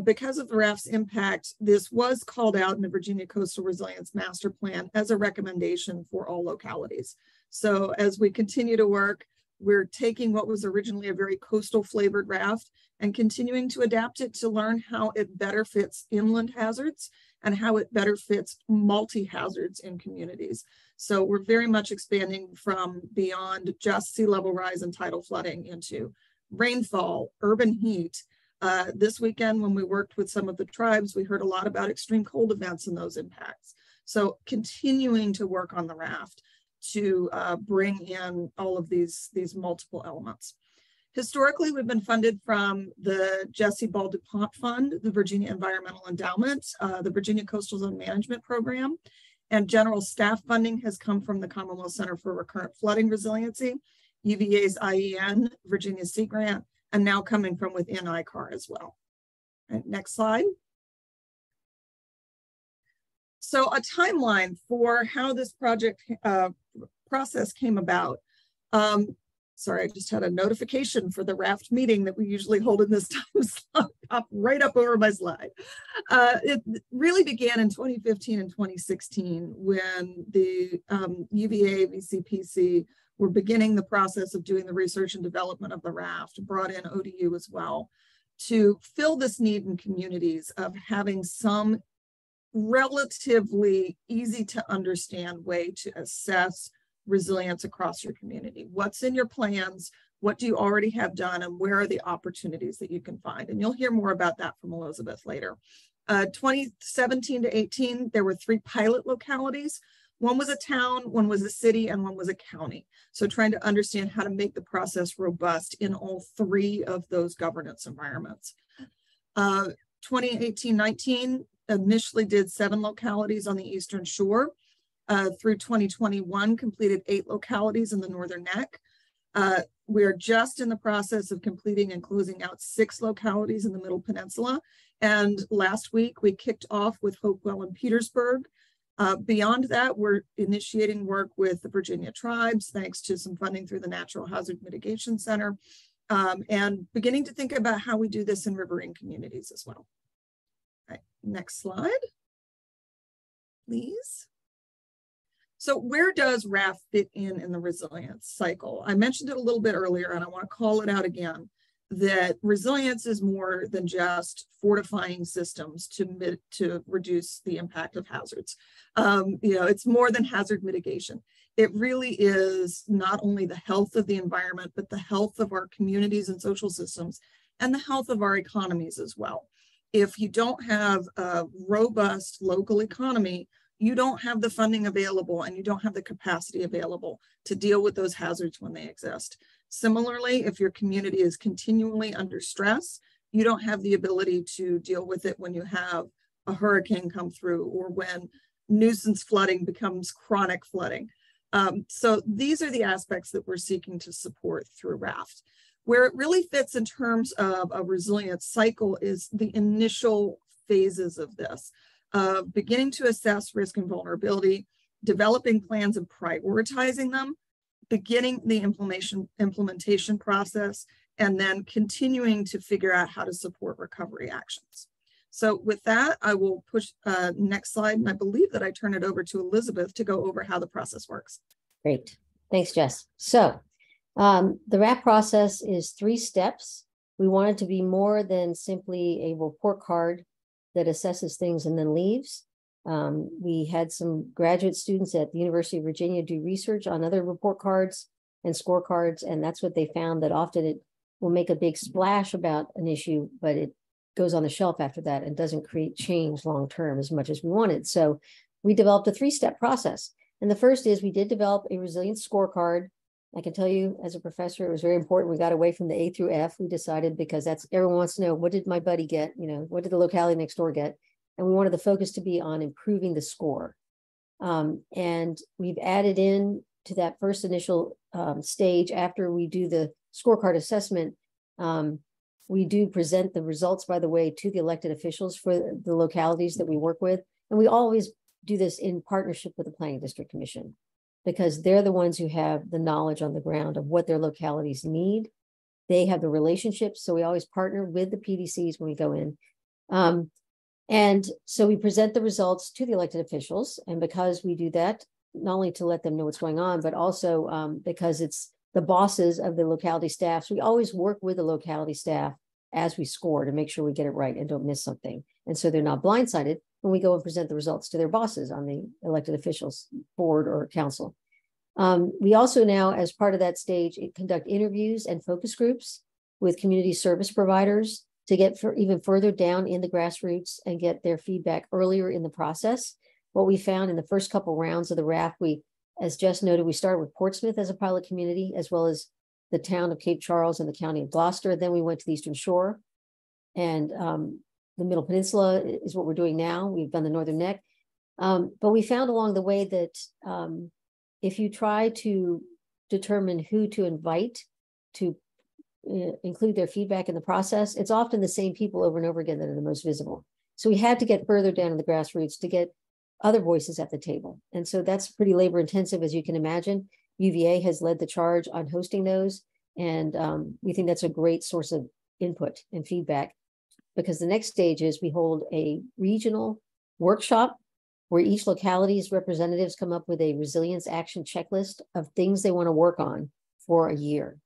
because of the RAFT's impact, this was called out in the Virginia Coastal Resilience Master Plan as a recommendation for all localities. So as we continue to work, we're taking what was originally a very coastal flavored RAFT and continuing to adapt it to learn how it better fits inland hazards and how it better fits multi-hazards in communities. So we're very much expanding from beyond just sea level rise and tidal flooding into rainfall, urban heat. This weekend, when we worked with some of the tribes, we heard a lot about extreme cold events and those impacts. So continuing to work on the RAFT to bring in all of these multiple elements. Historically, we've been funded from the Jesse Ball DuPont Fund, the Virginia Environmental Endowment, the Virginia Coastal Zone Management Program, and general staff funding has come from the Commonwealth Center for Recurrent Flooding Resiliency, UVA's IEN, Virginia's Sea Grant, and now coming from within ICAR as well. Right, next slide. So a timeline for how this project process came about. Sorry, I just had a notification for the raft meeting that we usually hold in this time slot pop right up over my slide. It really began in 2015 and 2016 when the UVA, VCPC were beginning the process of doing the research and development of the raft, brought in ODU as well, to fill this need in communities of having some relatively easy to understand way to assess resilience across your community. What's in your plans? What do you already have done? And where are the opportunities that you can find? And you'll hear more about that from Elizabeth later. 2017 to 18, there were 3 pilot localities. One was a town, one was a city, and one was a county. So trying to understand how to make the process robust in all 3 of those governance environments. 2018-19 initially did 7 localities on the Eastern Shore. Through 2021, completed 8 localities in the Northern Neck. We're just in the process of completing and closing out 6 localities in the Middle Peninsula. And last week, we kicked off with Hopewell and Petersburg. Beyond that, we're initiating work with the Virginia tribes, thanks to some funding through the Natural Hazard Mitigation Center, and beginning to think about how we do this in riverine communities as well. All right, next slide, please. So where does RAFT fit in the resilience cycle? I mentioned it a little bit earlier, and I want to call it out again, that resilience is more than just fortifying systems to reduce the impact of hazards. It's more than hazard mitigation. It really is not only the health of the environment, but the health of our communities and social systems, and the health of our economies as well. If you don't have a robust local economy, you don't have the funding available and you don't have the capacity available to deal with those hazards when they exist. Similarly, if your community is continually under stress, you don't have the ability to deal with it when you have a hurricane come through or when nuisance flooding becomes chronic flooding. So these are the aspects that we're seeking to support through RAFT. Where it really fits in terms of a resilience cycle is the initial phases of this. Beginning to assess risk and vulnerability, developing plans and prioritizing them, beginning the implementation process, and then continuing to figure out how to support recovery actions. So with that, I will push next slide, and I believe that I turn it over to Elizabeth to go over how the process works. Great. Thanks, Jess. So the RAP process is 3 steps. We want it to be more than simply a report card that assesses things and then leaves. We had some graduate students at the University of Virginia do research on other report cards and scorecards, and that's what they found, that often it will make a big splash about an issue, but it goes on the shelf after that and doesn't create change long-term as much as we wanted. So we developed a 3-step process. And the first is we did develop a resilience scorecard. I can tell you as a professor, it was very important. We got away from the A through F. We decided, because that's, everyone wants to know, what did my buddy get? What did the locality next door get? And we wanted the focus to be on improving the score. And we've added in to that first initial stage, after we do the scorecard assessment, we do present the results, by the way, to the elected officials for the localities that we work with. And we always do this in partnership with the Planning District Commission, because they're the ones who have the knowledge on the ground of what their localities need. They have the relationships. So we always partner with the PDCs when we go in. And so we present the results to the elected officials. And because we do that, not only to let them know what's going on, but also because it's the bosses of the locality staff. So we always work with the locality staff as we score to make sure we get it right and don't miss something. And so they're not blindsided when we go and present the results to their bosses on the elected officials board or council. We also now, as part of that stage, conduct interviews and focus groups with community service providers to get even further down in the grassroots and get their feedback earlier in the process. What we found in the first couple rounds of the RAFT, as Jess noted, we started with Portsmouth as a pilot community, as well as the town of Cape Charles and the county of Gloucester. Then we went to the Eastern Shore, and the Middle Peninsula is what we're doing now. We've done the Northern Neck. But we found along the way that if you try to determine who to invite to include their feedback in the process, it's often the same people over and over again that are the most visible. So we had to get further down in the grassroots to get other voices at the table. And so that's pretty labor intensive, as you can imagine. UVA has led the charge on hosting those. And we think that's a great source of input and feedback, because the next stage is we hold a regional workshop where each locality's representatives come up with a resilience action checklist of things they want to work on for a year.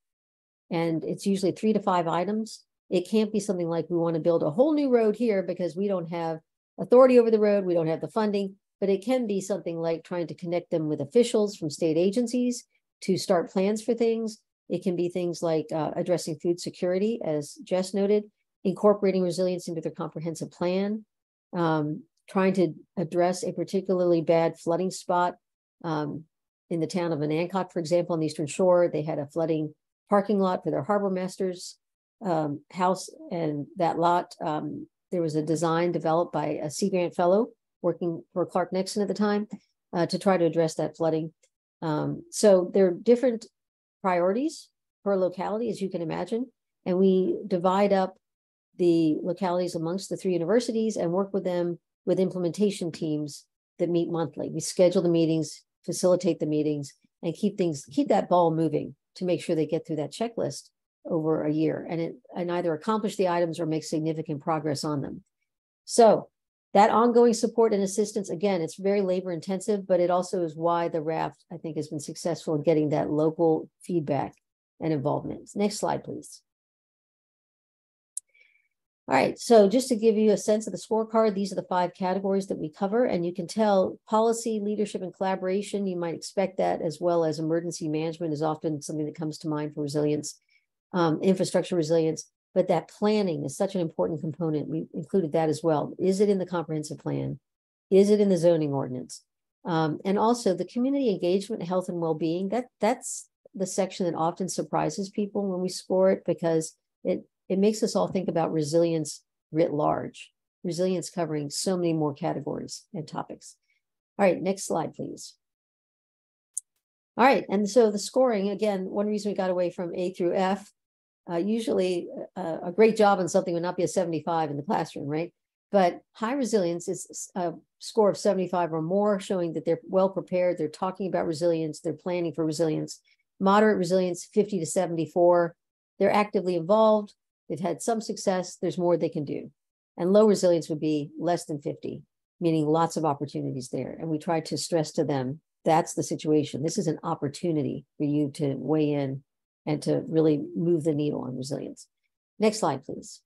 And it's usually 3 to 5 items. It can't be something like we want to build a whole new road here because we don't have authority over the road, we don't have the funding, but it can be something like trying to connect them with officials from state agencies to start plans for things. It can be things like addressing food security, as Jess noted, incorporating resilience into their comprehensive plan, trying to address a particularly bad flooding spot. In the town of Anacott, for example, on the Eastern Shore, they had a flooding parking lot for their harbor master's house, and that lot, there was a design developed by a Sea Grant fellow working for Clark Nixon at the time to try to address that flooding. So there are different priorities per locality, as you can imagine, and we divide up the localities amongst the 3 universities and work with them with implementation teams that meet monthly. We schedule the meetings, facilitate the meetings, and keep that ball moving to make sure they get through that checklist over a year and either accomplish the items or make significant progress on them. So that ongoing support and assistance, again, it's very labor intensive, but it also is why the RAFT, I think, has been successful in getting that local feedback and involvement. Next slide, please. All right, so just to give you a sense of the scorecard, these are the 5 categories that we cover, and you can tell policy, leadership, and collaboration, you might expect that, as well as emergency management is often something that comes to mind for resilience, infrastructure resilience, but that planning is such an important component. We included that as well. Is it in the comprehensive plan? Is it in the zoning ordinance? And also the community engagement, health, and well-being, that's the section that often surprises people when we score it, because it makes us all think about resilience writ large, resilience covering so many more categories and topics. All right, next slide, please. All right, and so the scoring, again, one reason we got away from A through F, usually a great job on something would not be a 75 in the classroom, right? But high resilience is a score of 75 or more, showing that they're well prepared, they're talking about resilience, they're planning for resilience. Moderate resilience, 50 to 74, they're actively involved, they've had some success, there's more they can do. And low resilience would be less than 50, meaning lots of opportunities there. And we try to stress to them, that's the situation. This is an opportunity for you to weigh in and to really move the needle on resilience. Next slide, please.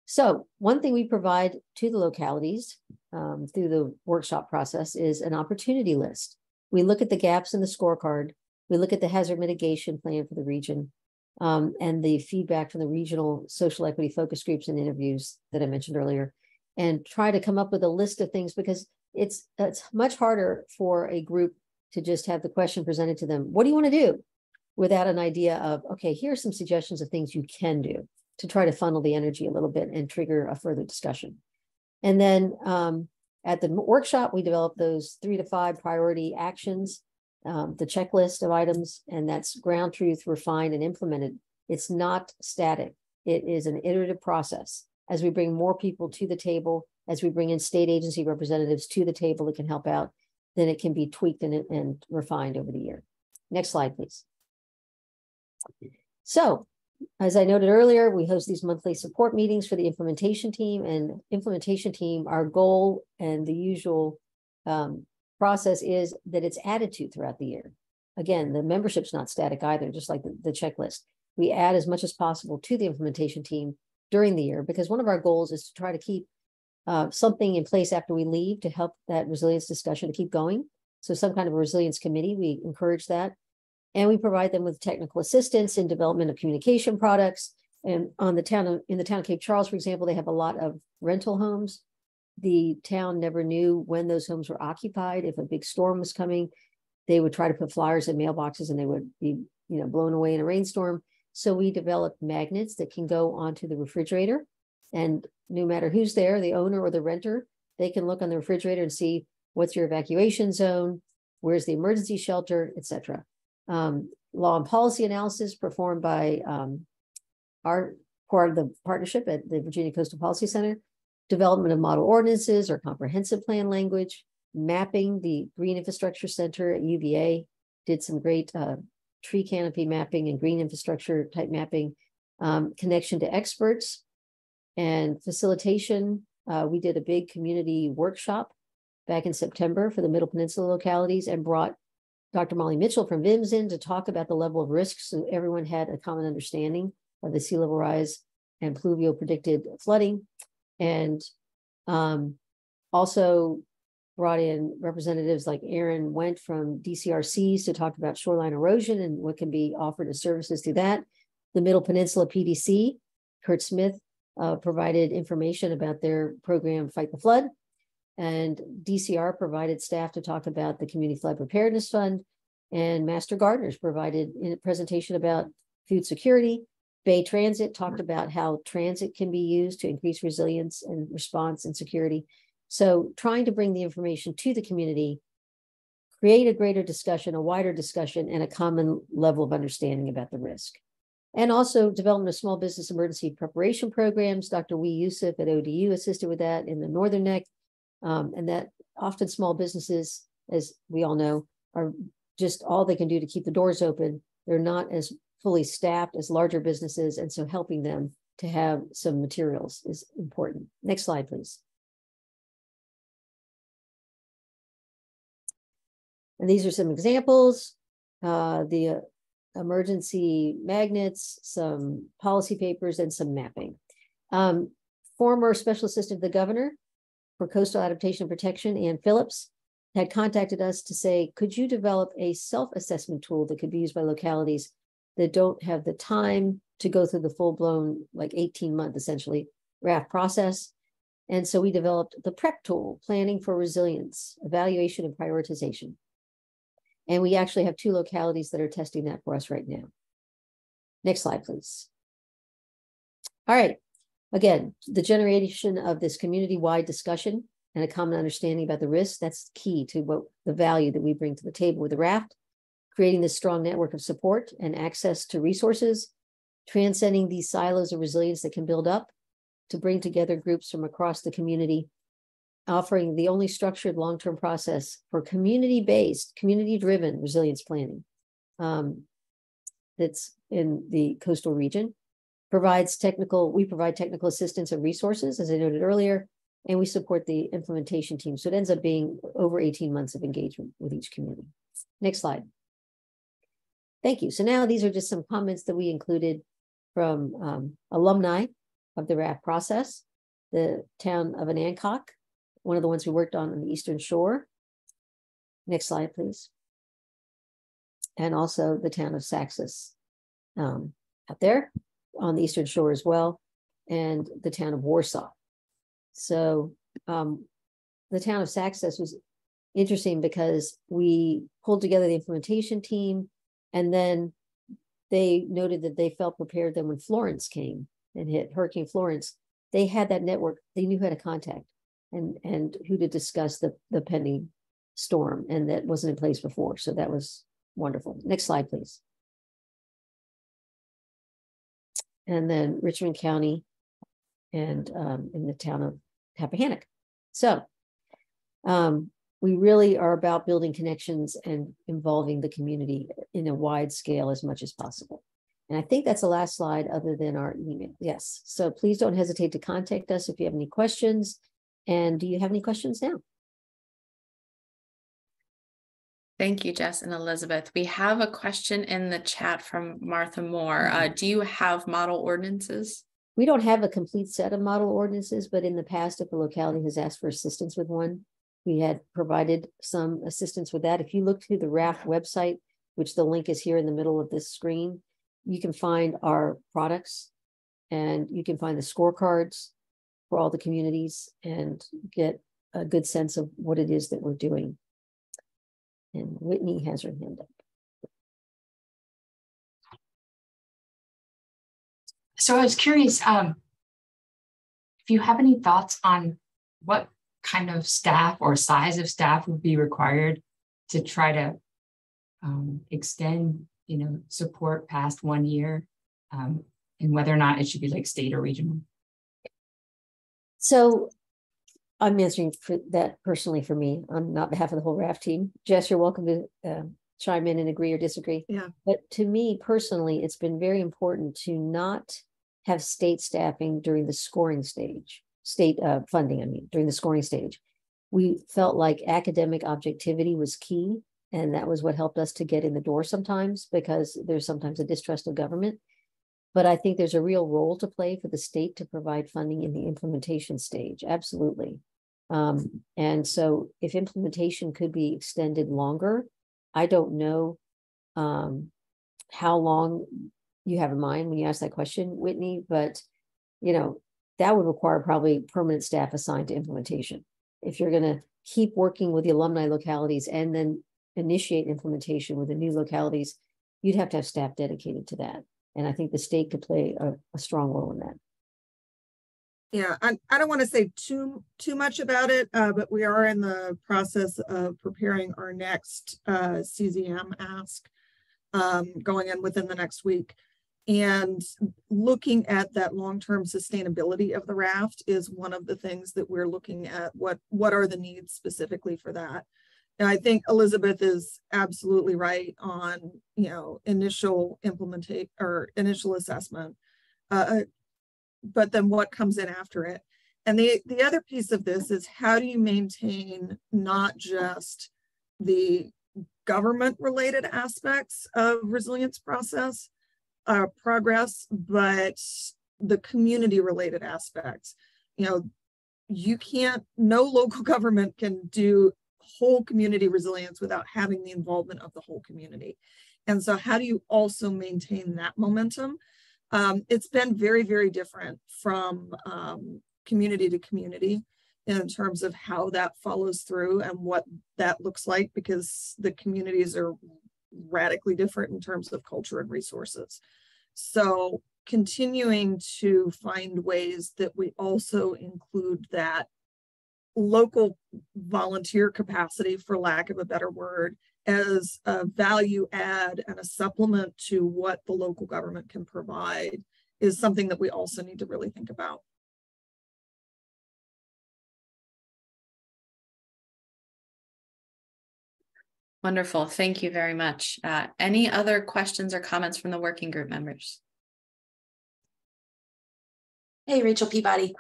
So one thing we provide to the localities through the workshop process is an opportunity list. We look at the gaps in the scorecard. We look at the hazard mitigation plan for the region and the feedback from the regional social equity focus groups and interviews that I mentioned earlier, and try to come up with a list of things, because it's much harder for a group to just have the question presented to them, what do you want to do? Without an idea of, okay, here are some suggestions of things you can do to try to funnel the energy a little bit and trigger a further discussion. And then at the workshop, we developed those 3 to 5 priority actions, the checklist of items, and that's ground truth, refined, and implemented. It's not static. It is an iterative process. As we bring more people to the table, as we bring in state agency representatives to the table that can help out, then it can be tweaked and refined over the year. Next slide, please. So, as I noted earlier, we host these monthly support meetings for the implementation team, and implementation team, our goal and the usual process is that it's added to throughout the year. Again, the membership's not static either, just like the checklist. We add as much as possible to the implementation team during the year, because one of our goals is to try to keep something in place after we leave to help that resilience discussion to keep going. So some kind of a resilience committee, we encourage that. And we provide them with technical assistance in development of communication products. And in the town of Cape Charles, for example, they have a lot of rental homes. The town never knew when those homes were occupied. If a big storm was coming, they would try to put flyers in mailboxes and they would be, blown away in a rainstorm. So we developed magnets that can go onto the refrigerator, and no matter who's there, the owner or the renter, they can look on the refrigerator and see what's your evacuation zone, where's the emergency shelter, etc. Law and policy analysis performed by our part of the partnership at the Virginia Coastal Policy Center, development of model ordinances or comprehensive plan language, mapping. The Green Infrastructure Center at UVA did some great tree canopy mapping and green infrastructure type mapping, connection to experts and facilitation. We did a big community workshop back in September for the Middle Peninsula localities and brought Dr. Molly Mitchell from VIMS in to talk about the level of risks, so everyone had a common understanding of the sea level rise and pluvio predicted flooding. And also brought in representatives like Aaron Went from DCRCs to talk about shoreline erosion and what can be offered as services through that. The Middle Peninsula PDC, Kurt Smith, provided information about their program Fight the Flood. And DCR provided staff to talk about the Community Flood Preparedness Fund. And Master Gardeners provided a presentation about food security. Bay Transit talked about how transit can be used to increase resilience and response and security. So trying to bring the information to the community, create a greater discussion, a wider discussion, and a common level of understanding about the risk. And also development of small business emergency preparation programs. Dr. Wee Yusuf at ODU assisted with that in the Northern Neck. And that often small businesses, as we all know, are just all they can do to keep the doors open. They're not as fully staffed as larger businesses. And so helping them to have some materials is important. Next slide, please. And these are some examples. The emergency magnets, some policy papers, and some mapping. Former Special Assistant to the Governor for Coastal Adaptation and Protection, Ann Phillips, had contacted us to say, could you develop a self-assessment tool that could be used by localities that don't have the time to go through the full-blown, like 18-month, essentially, RAF process? And so we developed the PREP tool, Planning for Resilience, Evaluation and Prioritization. And we actually have 2 localities that are testing that for us right now. Next slide, please. All right. Again, the generation of this community-wide discussion and a common understanding about the risks, that's key to what the value that we bring to the table with the raft, creating this strong network of support and access to resources, transcending these silos of resilience that can build up to bring together groups from across the community, offering the only structured long-term process for community-based, community-driven resilience planning that's in the coastal region. We provide technical assistance and resources, as I noted earlier, and we support the implementation team. So it ends up being over 18 months of engagement with each community. Next slide. Thank you. So now these are just some comments that we included from alumni of the RAF process, the town of Anancock, one of the ones we worked on the Eastern Shore. Next slide, please. And also the town of Saxis out there on the Eastern Shore as well, and the town of Warsaw. So the town of Saxis was interesting because we pulled together the implementation team, and then they noted that they felt prepared that when Florence came and hit Hurricane Florence, they had that network, they knew how to contact and who to discuss the pending storm, and that wasn't in place before. So that was wonderful. Next slide, please. And then Richmond County and in the town of Tappahannock. So we really are about building connections and involving the community in a wide scale as much as possible. And I think that's the last slide other than our email. Yes. So please don't hesitate to contact us if you have any questions. And do you have any questions now? Thank you, Jess and Elizabeth. We have a question in the chat from Martha Moore. Do you have model ordinances? We don't have a complete set of model ordinances, but in the past, if a locality has asked for assistance with one, we had provided some assistance with that. If you look through the RAF website, which the link is here in the middle of this screen, you can find our products and you can find the scorecards for all the communities and get a good sense of what it is that we're doing. And Whitney has her hand up. So I was curious if you have any thoughts on what kind of staff or size of staff would be required to try to extend, support past 1 year, and whether or not it should be like state or regional. So I'm answering for that personally for me on not behalf of the whole RAFT team. Jess, you're welcome to chime in and agree or disagree. Yeah. But to me personally, it's been very important to not have state staffing during the scoring stage, state funding, I mean, during the scoring stage. We felt like academic objectivity was key. And that was what helped us to get in the door sometimes, because there's sometimes a distrust of government. But I think there's a real role to play for the state to provide funding in the implementation stage. Absolutely. And so if implementation could be extended longer, I don't know how long you have in mind when you ask that question, Whitney, but you know, that would require probably permanent staff assigned to implementation. If you're going to keep working with the alumni localities and then initiate implementation with the new localities, you'd have to have staff dedicated to that. And I think the state could play a strong role in that. Yeah, I don't want to say too much about it, but we are in the process of preparing our next CZM ask going in within the next week. And looking at that long-term sustainability of the raft is one of the things that we're looking at. What are the needs specifically for that? And I think Elizabeth is absolutely right on, you know, initial implementation or initial assessment, but then what comes in after it. And the other piece of this is, how do you maintain not just the government related aspects of resilience process progress, but the community related aspects. You know, no local government can do whole community resilience without having the involvement of the whole community. And so how do you also maintain that momentum? It's been very, very different from community to community in terms of how that follows through and what that looks like, because the communities are radically different in terms of culture and resources. So continuing to find ways that we also include that local volunteer capacity, for lack of a better word, as a value add and a supplement to what the local government can provide is something that we also need to really think about. Wonderful. Thank you very much. Any other questions or comments from the working group members? Hey, Rachel Peabody.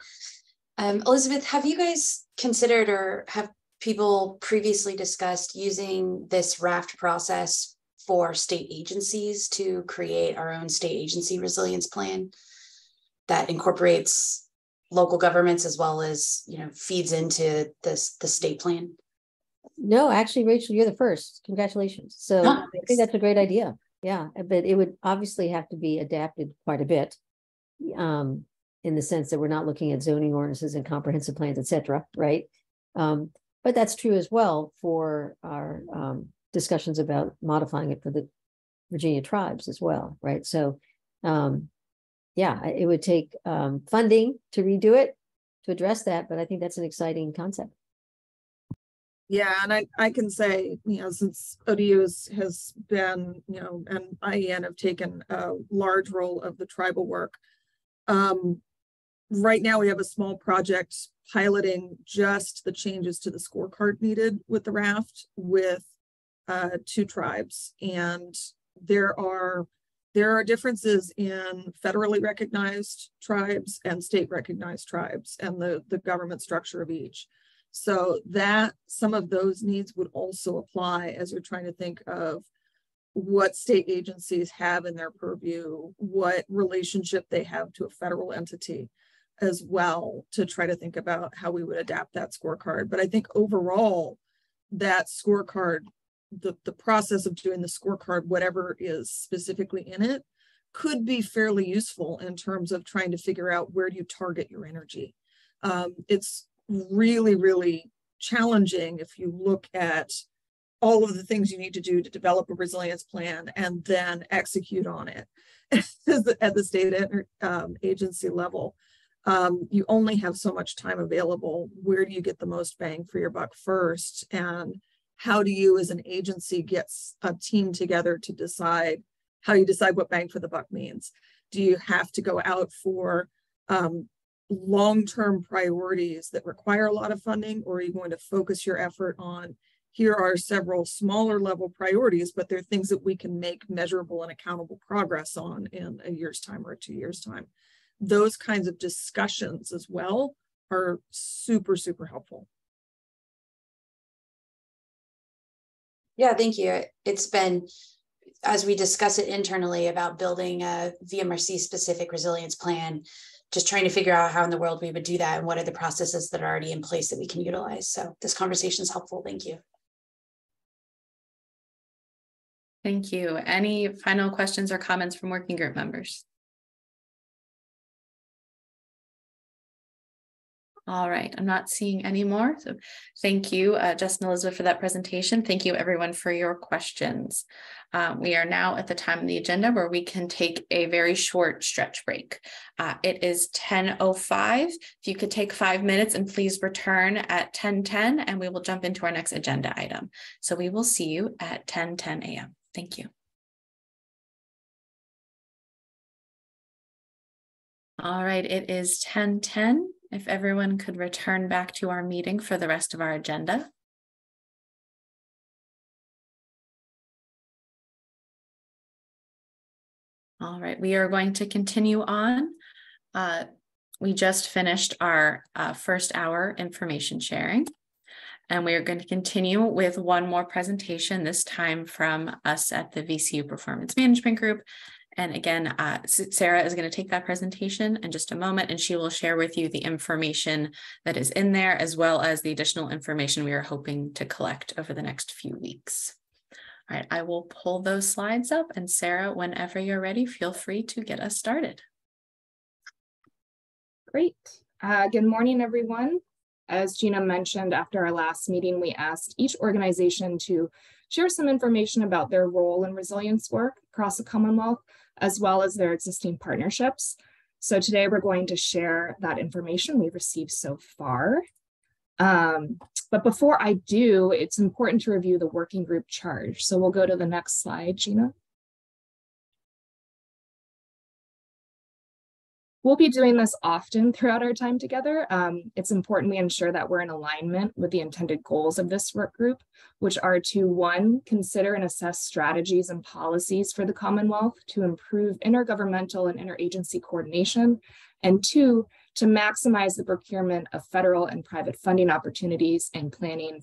Elizabeth, have you guys considered, or have people previously discussed using this RAFT process for state agencies to create our own state agency resilience plan that incorporates local governments as well as, you know, feeds into the state plan? No, actually, Rachel, you're the first. Congratulations. So I think that's a great idea. Yeah, but it would obviously have to be adapted quite a bit in the sense that we're not looking at zoning ordinances and comprehensive plans, et cetera, right? But that's true as well for our discussions about modifying it for the Virginia tribes as well, right? So yeah, it would take funding to redo it, to address that, but I think that's an exciting concept. Yeah, and I can say, you know, since ODU has been, you know, and IEN have taken a large role of the tribal work. Right now we have a small project piloting just the changes to the scorecard needed with the raft with 2 tribes. And there are differences in federally recognized tribes and state recognized tribes and the government structure of each. So that some of those needs would also apply as you're trying to think of what state agencies have in their purview, what relationship they have to a federal entity as well, to try to think about how we would adapt that scorecard. But I think overall, that scorecard, the process of doing the scorecard, whatever is specifically in it, could be fairly useful in terms of trying to figure out where do you target your energy. It's really, really challenging if you look at all of the things you need to do to develop a resilience plan and then execute on it at the state agency level. You only have so much time available. Where do you get the most bang for your buck first? And how do you as an agency get a team together to decide how you decide what bang for the buck means? Do you have to go out for long-term priorities that require a lot of funding, or are you going to focus your effort on, here are several smaller level priorities, but they're things that we can make measurable and accountable progress on in a year's time or 2 years' time? Those kinds of discussions as well are super, super helpful. Yeah, thank you. It's been, as we discuss it internally about building a VMRC specific resilience plan, just trying to figure out how in the world we would do that and what are the processes that are already in place that we can utilize. So this conversation is helpful. Thank you. Thank you. Any final questions or comments from working group members? All right, I'm not seeing any more. So thank you, Jess and Elizabeth, for that presentation. Thank you, everyone, for your questions. We are now at the time on the agenda where we can take a very short stretch break. It is 10:05. If you could take 5 minutes and please return at 10:10, and we will jump into our next agenda item. So we will see you at 10:10 a.m. Thank you. All right, it is 10:10. If everyone could return back to our meeting for the rest of our agenda. All right, we are going to continue on. We just finished our first hour information sharing, and we are going to continue with one more presentation, this time from us at the VCU Performance Management Group. And again, Sarah is going to take that presentation in just a moment, and she will share with you the information that is in there, as well as the additional information we are hoping to collect over the next few weeks. All right, I will pull those slides up, and Sarah, whenever you're ready, feel free to get us started. Great. Good morning, everyone. As Gina mentioned, after our last meeting, we asked each organization to share some information about their role in resilience work across the Commonwealth, as well as their existing partnerships. So today we're going to share that information we've received so far. But before I do, it's important to review the working group charge. So we'll go to the next slide, Gina. We'll be doing this often throughout our time together. It's important we ensure that we're in alignment with the intended goals of this work group, which are to, 1, consider and assess strategies and policies for the Commonwealth to improve intergovernmental and interagency coordination, and 2, to maximize the procurement of federal and private funding opportunities and planning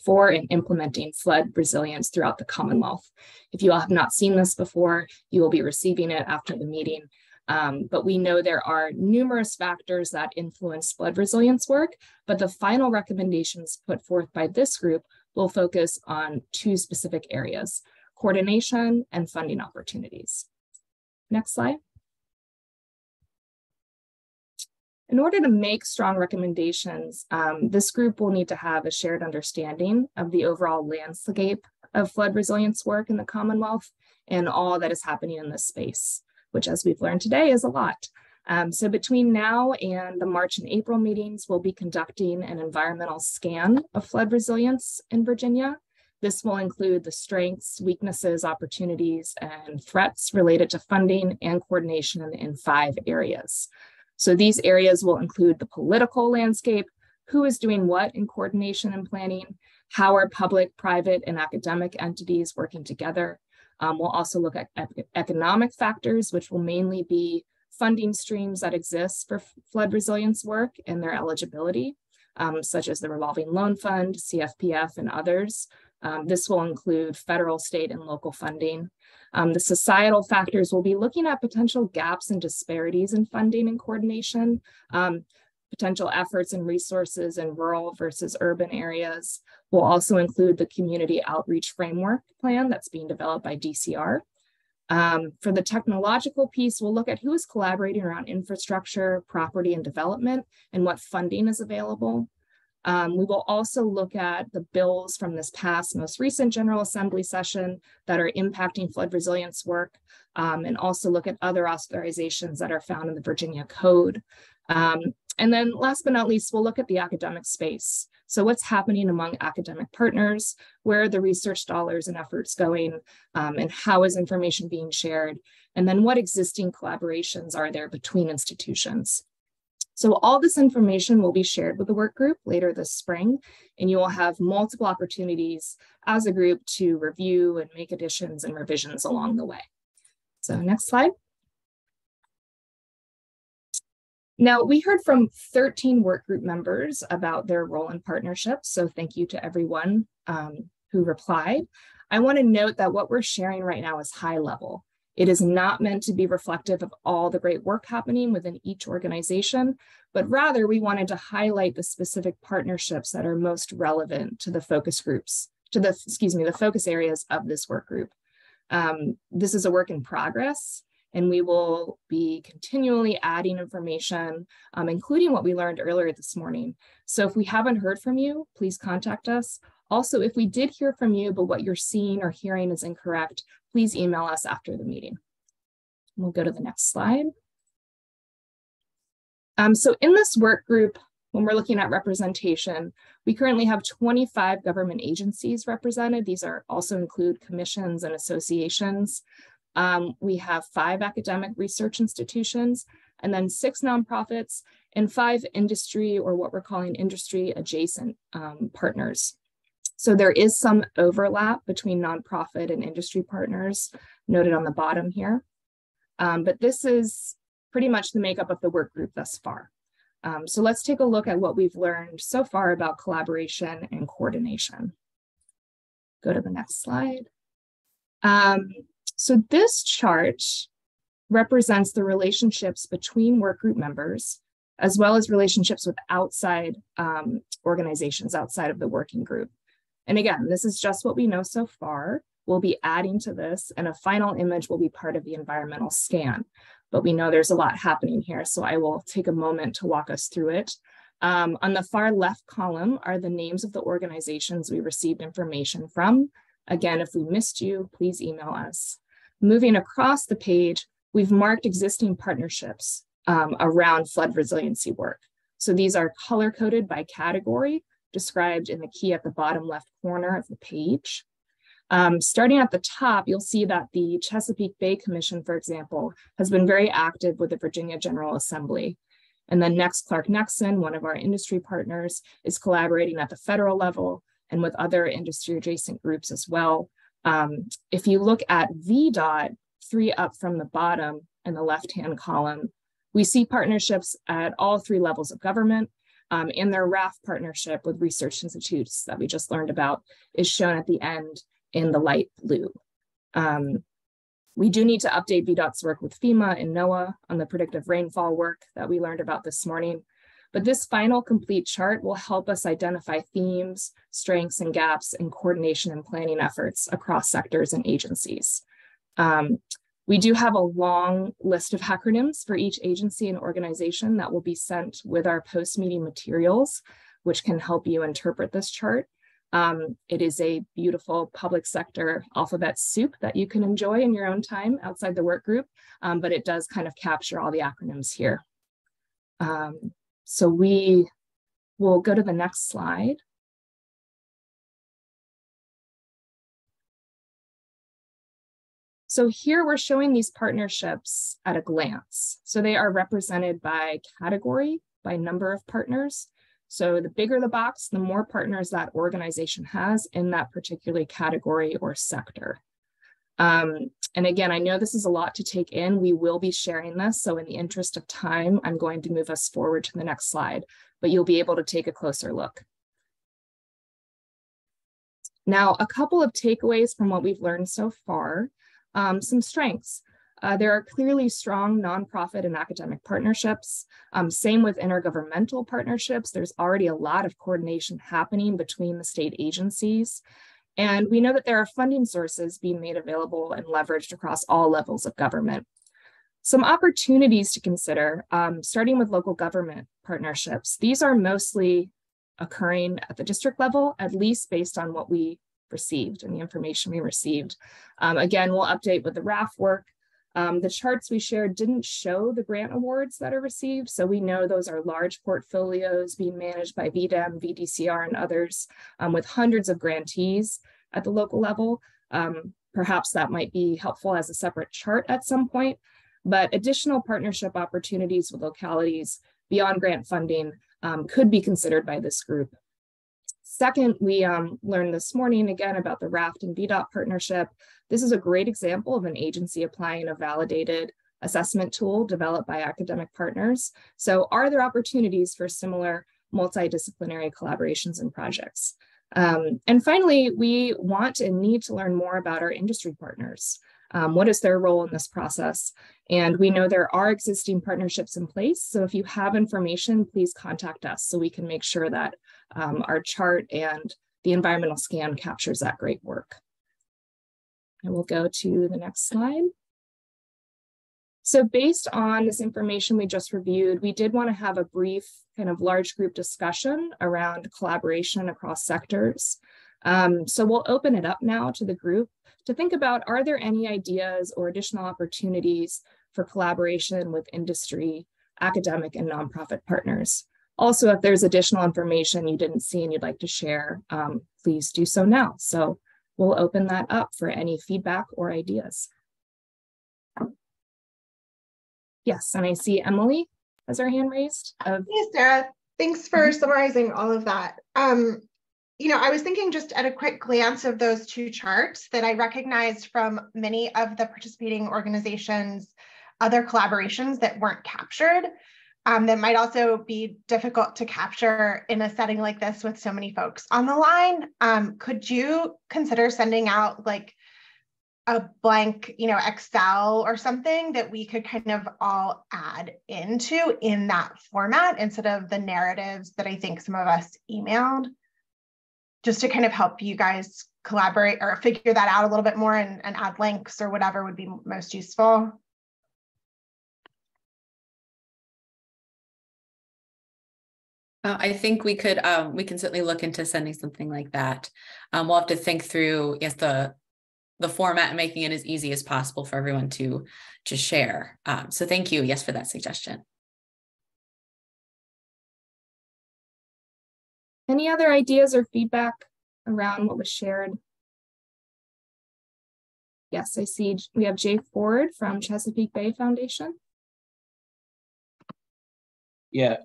for and implementing flood resilience throughout the Commonwealth. If you all have not seen this before, you will be receiving it after the meeting. But we know there are numerous factors that influence flood resilience work, but the final recommendations put forth by this group will focus on 2 specific areas: coordination and funding opportunities. Next slide. In order to make strong recommendations, this group will need to have a shared understanding of the overall landscape of flood resilience work in the Commonwealth and all that is happening in this space, which, as we've learned today, is a lot. So between now and the March and April meetings, we'll be conducting an environmental scan of flood resilience in Virginia. This will include the strengths, weaknesses, opportunities, and threats related to funding and coordination in 5 areas. So these areas will include the political landscape, who is doing what in coordination and planning, how are public, private, and academic entities working together. We'll also look at economic factors, which will mainly be funding streams that exist for flood resilience work and their eligibility, such as the Revolving Loan Fund, CFPF, and others. This will include federal, state, and local funding. The societal factors will be looking at potential gaps and disparities in funding and coordination, potential efforts and resources in rural versus urban areas. Will also include the community outreach framework plan that's being developed by DCR. For the technological piece, we'll look at who is collaborating around infrastructure, property, and development, and what funding is available. We will also look at the bills from this past most recent General Assembly session that are impacting flood resilience work, and also look at other authorizations that are found in the Virginia Code. And then last but not least, we'll look at the academic space. So what's happening among academic partners, where are the research dollars and efforts going, and how is information being shared? And then what existing collaborations are there between institutions? So all this information will be shared with the work group later this spring, and you will have multiple opportunities as a group to review and make additions and revisions along the way. So next slide. Now, we heard from 13 work group members about their role in partnerships, so thank you to everyone who replied. I want to note that what we're sharing right now is high level. It is not meant to be reflective of all the great work happening within each organization, but rather we wanted to highlight the specific partnerships that are most relevant to the focus groups, to the, the focus areas of this work group. This is a work in progress, and we will be continually adding information, including what we learned earlier this morning. So if we haven't heard from you, please contact us. Also, if we did hear from you, but what you're seeing or hearing is incorrect, please email us after the meeting. We'll go to the next slide. So in this work group, when we're looking at representation, we currently have 25 government agencies represented. These are also include commissions and associations. We have 5 academic research institutions, and then 6 nonprofits and 5 industry, or what we're calling industry adjacent partners. So there is some overlap between nonprofit and industry partners noted on the bottom here. But this is pretty much the makeup of the work group thus far. So let's take a look at what we've learned so far about collaboration and coordination. Go to the next slide. So this chart represents the relationships between work group members, as well as relationships with outside organizations outside of the working group. And again, this is just what we know so far. We'll be adding to this, and a final image will be part of the environmental scan. But we know there's a lot happening here, so I will take a moment to walk us through it. On the far left column are the names of the organizations we received information from. Again, if we missed you, please email us. Moving across the page, we've marked existing partnerships around flood resiliency work. So these are color-coded by category, described in the key at the bottom left corner of the page. Starting at the top, you'll see that the Chesapeake Bay Commission, for example, has been very active with the Virginia General Assembly. And then next, Clark Nexon, one of our industry partners, is collaborating at the federal level and with other industry adjacent groups as well. If you look at VDOT, 3 up from the bottom in the left-hand column, we see partnerships at all 3 levels of government. And their RAF partnership with research institutes that we just learned about is shown at the end in the light blue. We do need to update VDOT's work with FEMA and NOAA on the predictive rainfall work that we learned about this morning. But this final complete chart will help us identify themes, strengths, and gaps in coordination and planning efforts across sectors and agencies. We do have a long list of acronyms for each agency and organization that will be sent with our post-meeting materials, which can help you interpret this chart. It is a beautiful public sector alphabet soup that you can enjoy in your own time outside the work group, but it does kind of capture all the acronyms here. So we will go to the next slide. So here we're showing these partnerships at a glance. So they are represented by category, by number of partners. So the bigger the box, the more partners that organization has in that particular category or sector. And again, I know this is a lot to take in. We will be sharing this. So in the interest of time, I'm going to move us forward to the next slide, but you'll be able to take a closer look. Now, a couple of takeaways from what we've learned so far. Some strengths. There are clearly strong nonprofit and academic partnerships. Same with intergovernmental partnerships. There's already a lot of coordination happening between the state agencies. And we know that there are funding sources being made available and leveraged across all levels of government. Some opportunities to consider, starting with local government partnerships. These are mostly occurring at the district level, at least based on what we received and the information we received. Again, we'll update with the RAF work. The charts we shared didn't show the grant awards that are received, so we know those are large portfolios being managed by VDEM, VDCR, and others with hundreds of grantees at the local level. Perhaps that might be helpful as a separate chart at some point, but additional partnership opportunities with localities beyond grant funding could be considered by this group. Second, we learned this morning again about the RAFT and VDOT partnership. This is a great example of an agency applying a validated assessment tool developed by academic partners. So are there opportunities for similar multidisciplinary collaborations and projects? And finally, we want and need to learn more about our industry partners. What is their role in this process? And we know there are existing partnerships in place. So if you have information, please contact us so we can make sure that our chart and the environmental scan captures that great work. I will go to the next slide. So based on this information we just reviewed, we did want to have a brief kind of large group discussion around collaboration across sectors. So we'll open it up now to the group to think about, are there any ideas or additional opportunities for collaboration with industry, academic, and nonprofit partners? Also, if there's additional information you didn't see and you'd like to share, please do so now. So we'll open that up for any feedback or ideas. Yes, and I see Emily has her hand raised. Hey, Sarah, thanks for summarizing all of that. You know, I was thinking just at a quick glance of those two charts that I recognized from many of the participating organizations, other collaborations that weren't captured, that might also be difficult to capture in a setting like this with so many folks on the line. Could you consider sending out like a blank, you know, Excel or something that we could kind of all add into in that format instead of the narratives that I think some of us emailed, just to kind of help you guys collaborate or figure that out a little bit more and add links or whatever would be most useful? I think we could, we can certainly look into sending something like that. We'll have to think through, yes, the format and making it as easy as possible for everyone to share. So thank you, yes, for that suggestion. Any other ideas or feedback around what was shared? Yes, I see we have Jay Ford from Chesapeake Bay Foundation. Yeah,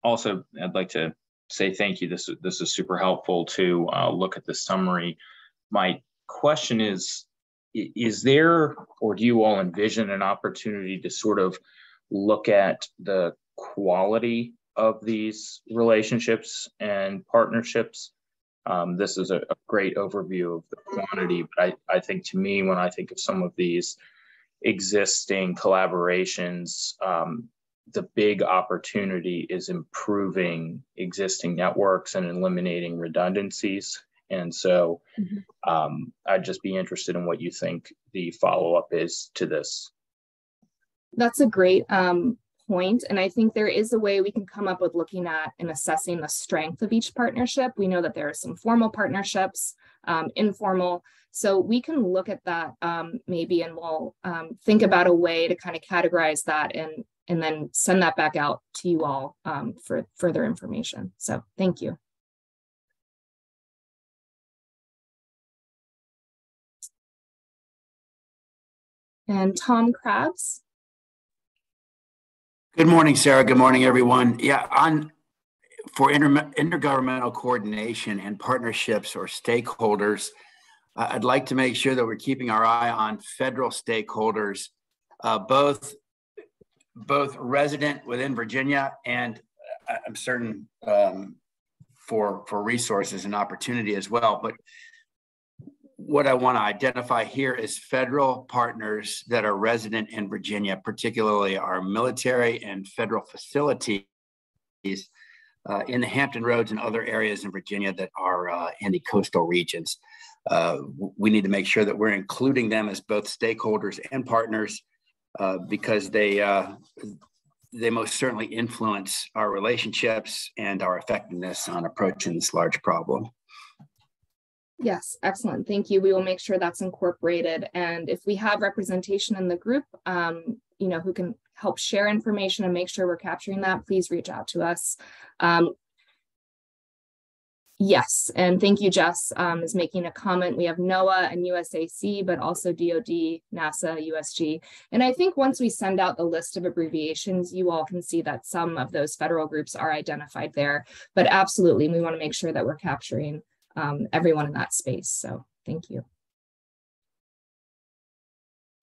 also, I'd like to say thank you. This is super helpful to look at the summary. My question is there, or do you all envision an opportunity to sort of look at the quality of these relationships and partnerships? This is a great overview of the quantity, but I think to me, when I think of some of these existing collaborations, the big opportunity is improving existing networks and eliminating redundancies. And so I'd just be interested in what you think the follow-up is to this. That's a great point. And I think there is a way we can come up with looking at and assessing the strength of each partnership. We know that there are some formal partnerships, informal. So we can look at that maybe, and we'll think about a way to kind of categorize that and then send that back out to you all for further information. So thank you. And Tom Krabs. Good morning, Sarah. Good morning, everyone. Yeah, for intergovernmental coordination and partnerships or stakeholders, I'd like to make sure that we're keeping our eye on federal stakeholders, both resident within Virginia and I'm certain for resources and opportunity as well. But what I want to identify here is federal partners that are resident in Virginia, particularly our military and federal facilities in the Hampton Roads and other areas in Virginia that are in the coastal regions. We need to make sure that we're including them as both stakeholders and partners because they most certainly influence our relationships and our effectiveness on approaching this large problem. Yes, excellent. Thank you. We will make sure that's incorporated. And if we have representation in the group, you know, who can help share information and make sure we're capturing that, please reach out to us. Yes, and thank you, Jess, is making a comment. We have NOAA and USAC, but also DOD, NASA, USG. And I think once we send out the list of abbreviations, you all can see that some of those federal groups are identified there. But absolutely, we want to make sure that we're capturing everyone in that space. So thank you.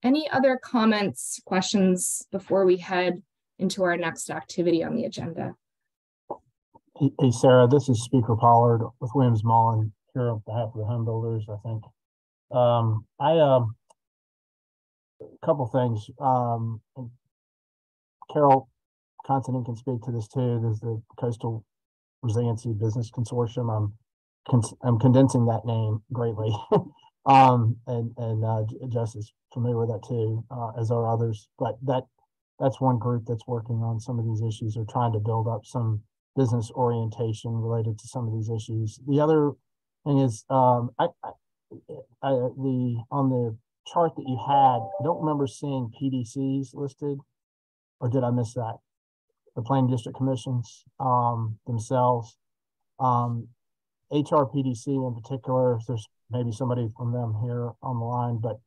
Any other comments, questions before we head into our next activity on the agenda? Hey, Sarah, this is Speaker Pollard with Williams Mullen here on behalf of the home builders, I think. A couple things. Carol Constantine can speak to this too. There's the Coastal Resiliency Business Consortium. I'm condensing that name greatly. Jess is familiar with that too, as are others. But that's one group that's working on some of these issues or trying to build up some business orientation related to some of these issues. The other thing is, on the chart that you had, I don't remember seeing PDCs listed, or did I miss that? The Planning District Commissions themselves, HRPDC in particular. If there's maybe somebody from them here on the line, but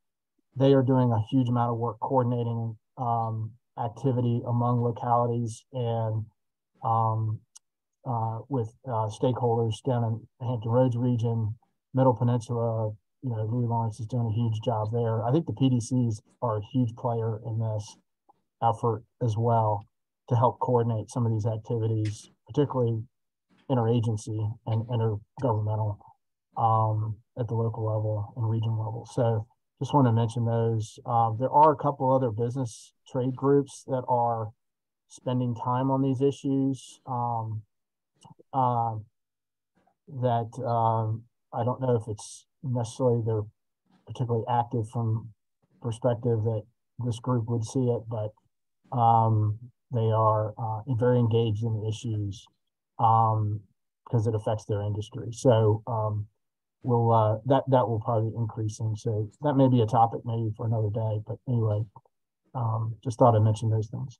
they are doing a huge amount of work coordinating activity among localities and with stakeholders down in Hampton Roads region, Middle Peninsula. You know, Louis Lawrence is doing a huge job there. I think the PDCs are a huge player in this effort as well to help coordinate some of these activities, particularly interagency and intergovernmental at the local level and regional level. So just want to mention those. There are a couple other business trade groups that are spending time on these issues. I don't know if it's necessarily they're particularly active from perspective that this group would see it, but they are very engaged in the issues because it affects their industry. So that will probably be increasing. So that may be a topic maybe for another day. But anyway, just thought I'd mention those things.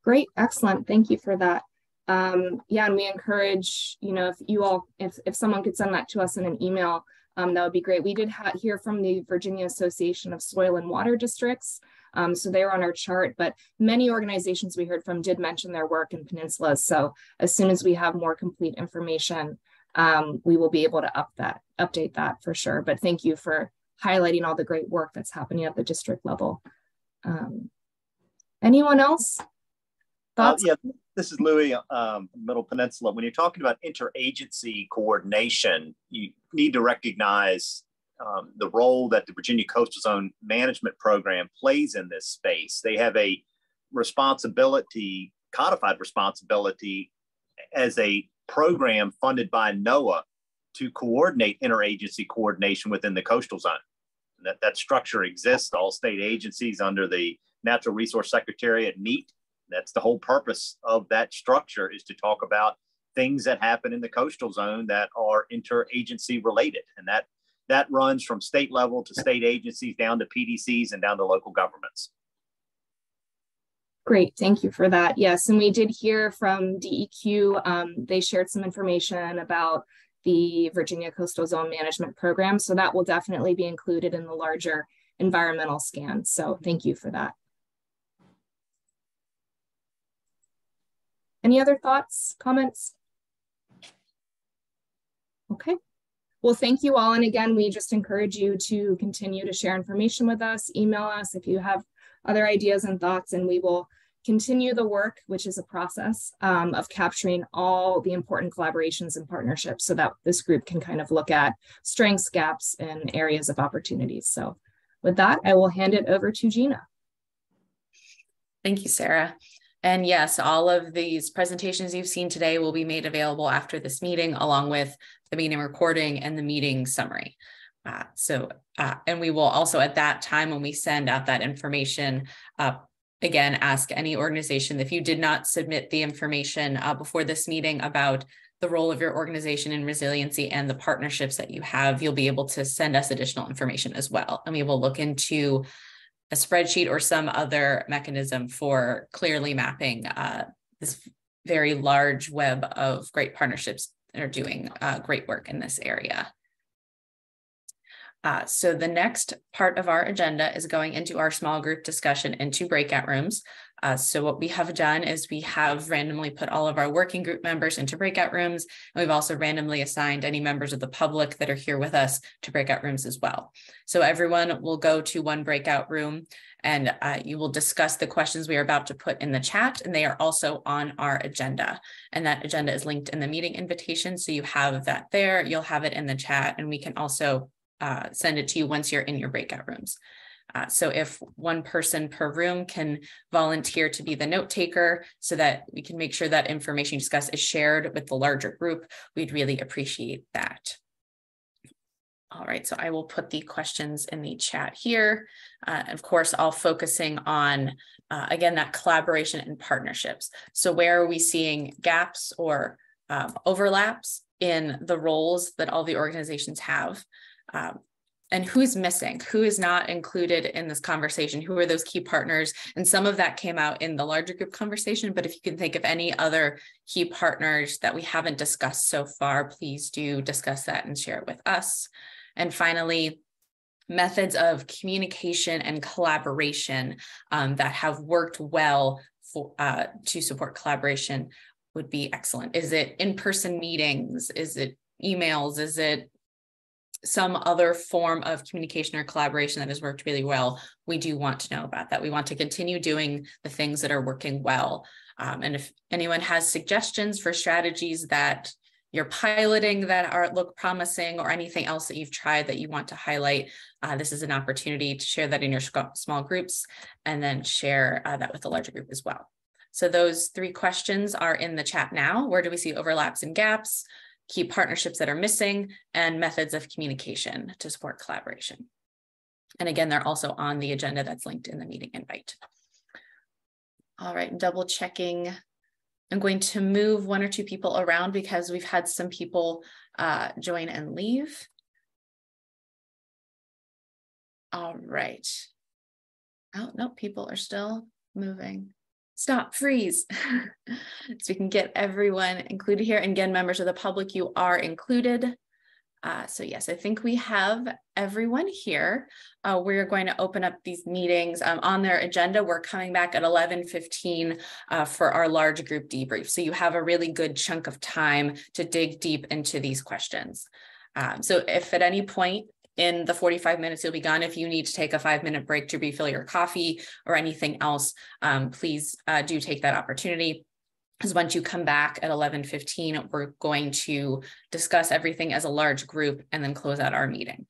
Great, excellent. Thank you for that. Yeah, and we encourage, you know, if someone could send that to us in an email, that would be great. We did hear from the Virginia Association of Soil and Water Districts. So they were on our chart, but many organizations we heard from did mention their work in peninsulas. So as soon as we have more complete information, we will be able to update that for sure. But thank you for highlighting all the great work that's happening at the district level. Anyone else? Thoughts? Yeah, this is Louis, Middle Peninsula. When you're talking about interagency coordination, you need to recognize the role that the Virginia Coastal Zone Management Program plays in this space. They have a responsibility, codified responsibility as a program funded by NOAA to coordinate interagency coordination within the coastal zone. And that structure exists. All state agencies under the Natural Resource Secretariat meet. That's the whole purpose of that structure, is to talk about things that happen in the coastal zone that are interagency related. And that runs from state level to state agencies down to PDCs and down to local governments. Great, thank you for that. Yes, and we did hear from DEQ. They shared some information about the Virginia Coastal Zone Management Program. So that will definitely be included in the larger environmental scan. So thank you for that. Any other thoughts, comments? Okay. Well, thank you all. And again, we just encourage you to continue to share information with us, email us if you have other ideas and thoughts, and we will continue the work, which is a process of capturing all the important collaborations and partnerships so that this group can kind of look at strengths, gaps, and areas of opportunities. So with that, I will hand it over to Gina. Thank you, Sarah. And yes, all of these presentations you've seen today will be made available after this meeting, along with the meeting recording and the meeting summary. And we will also at that time, when we send out that information, again, ask any organization, if you did not submit the information before this meeting about the role of your organization in resiliency and the partnerships that you have, you'll be able to send us additional information as well. And we will look into a spreadsheet or some other mechanism for clearly mapping this very large web of great partnerships are doing great work in this area. So the next part of our agenda is going into our small group discussion into breakout rooms. So what we have done is we have randomly put all of our working group members into breakout rooms. And we've also randomly assigned any members of the public that are here with us to breakout rooms as well. So everyone will go to one breakout room, and you will discuss the questions we are about to put in the chat, and they are also on our agenda. And that agenda is linked in the meeting invitation. So you have that there, you'll have it in the chat, and we can also send it to you once you're in your breakout rooms. So if one person per room can volunteer to be the note taker so that we can make sure that information discussed is shared with the larger group, we'd really appreciate that. All right, so I will put the questions in the chat here. Of course, all focusing on, again, that collaboration and partnerships. So where are we seeing gaps or overlaps in the roles that all the organizations have? And who's missing, who is not included in this conversation, who are those key partners? And some of that came out in the larger group conversation, but if you can think of any other key partners that we haven't discussed so far, please do discuss that and share it with us. And finally, methods of communication and collaboration that have worked well for, to support collaboration would be excellent. Is it in-person meetings? Is it emails? Is it some other form of communication or collaboration that has worked really well? We do want to know about that. We want to continue doing the things that are working well. And if anyone has suggestions for strategies that you're piloting that look promising, or anything else that you've tried that you want to highlight, this is an opportunity to share that in your small groups and then share that with the larger group as well. So those 3 questions are in the chat now. Where do we see overlaps and gaps? Key partnerships that are missing, and methods of communication to support collaboration. And again, they're also on the agenda that's linked in the meeting invite. All right, double checking. I'm going to move 1 or 2 people around because we've had some people join and leave. All right. Oh, no, people are still moving. Stop, freeze. So we can get everyone included here. And again, members of the public, you are included. So yes, I think we have everyone here. We're going to open up these meetings on their agenda. We're coming back at 11:15 for our large group debrief. So you have a really good chunk of time to dig deep into these questions. So if at any point in the 45 minutes you'll be gone, if you need to take a 5-minute break to refill your coffee or anything else, please do take that opportunity. Because once you come back at 11:15, we're going to discuss everything as a large group and then close out our meeting.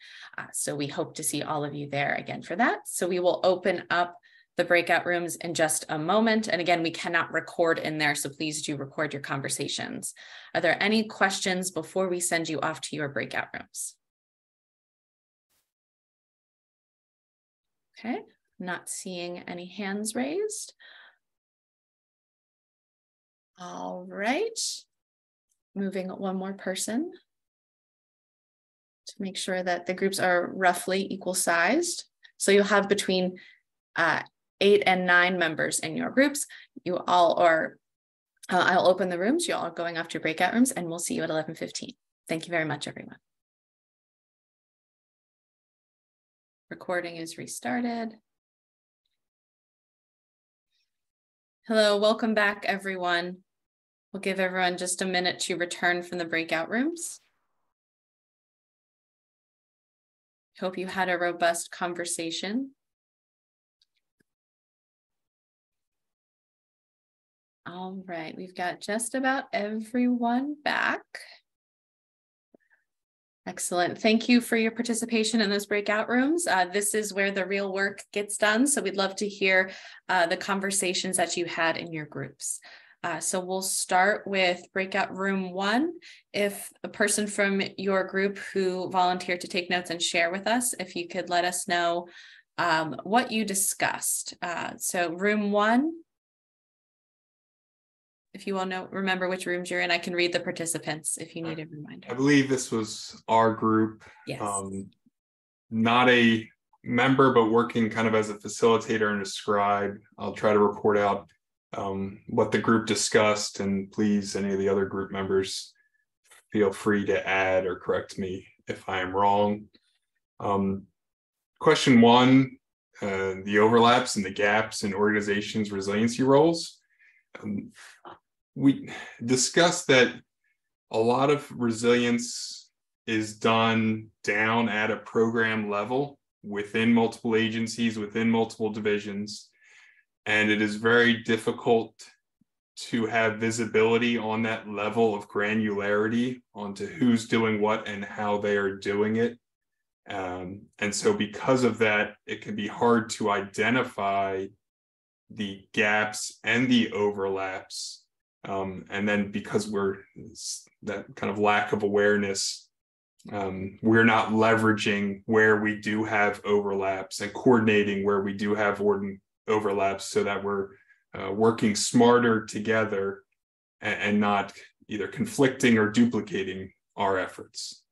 So we hope to see all of you there again for that. So we will open up the breakout rooms in just a moment. And again, we cannot record in there, so please do record your conversations. Are there any questions before we send you off to your breakout rooms? Okay, not seeing any hands raised. All right, moving 1 more person to make sure that the groups are roughly equal sized. So you'll have between 8 and 9 members in your groups. You all are, I'll open the rooms, you all are going off to breakout rooms, and we'll see you at 11:15. Thank you very much, everyone. Recording is restarted. Hello, welcome back, everyone. We'll give everyone just a minute to return from the breakout rooms. Hope you had a robust conversation. All right, we've got just about everyone back. Excellent. Thank you for your participation in those breakout rooms. This is where the real work gets done. So we'd love to hear the conversations that you had in your groups. So we'll start with breakout room 1. If a person from your group who volunteered to take notes and share with us, if you could let us know what you discussed. So room 1, if you all remember which rooms you're in, I can read the participants if you need a reminder. I believe this was our group. Yes. Not a member, but working kind of as a facilitator and a scribe. I'll try to report out what the group discussed, and please, any of the other group members, feel free to add or correct me if I am wrong. Question one, the overlaps and the gaps in organizations' resiliency roles. We discussed that a lot of resilience is done down at a program level within multiple agencies, within multiple divisions, and it is very difficult to have visibility on that level of granularity onto who's doing what and how they are doing it. And so because of that, it can be hard to identify the gaps and the overlaps. And then because we're that kind of lack of awareness, we're not leveraging where we do have overlaps and coordinating where we do have overlaps so that we're working smarter together and not either conflicting or duplicating our efforts.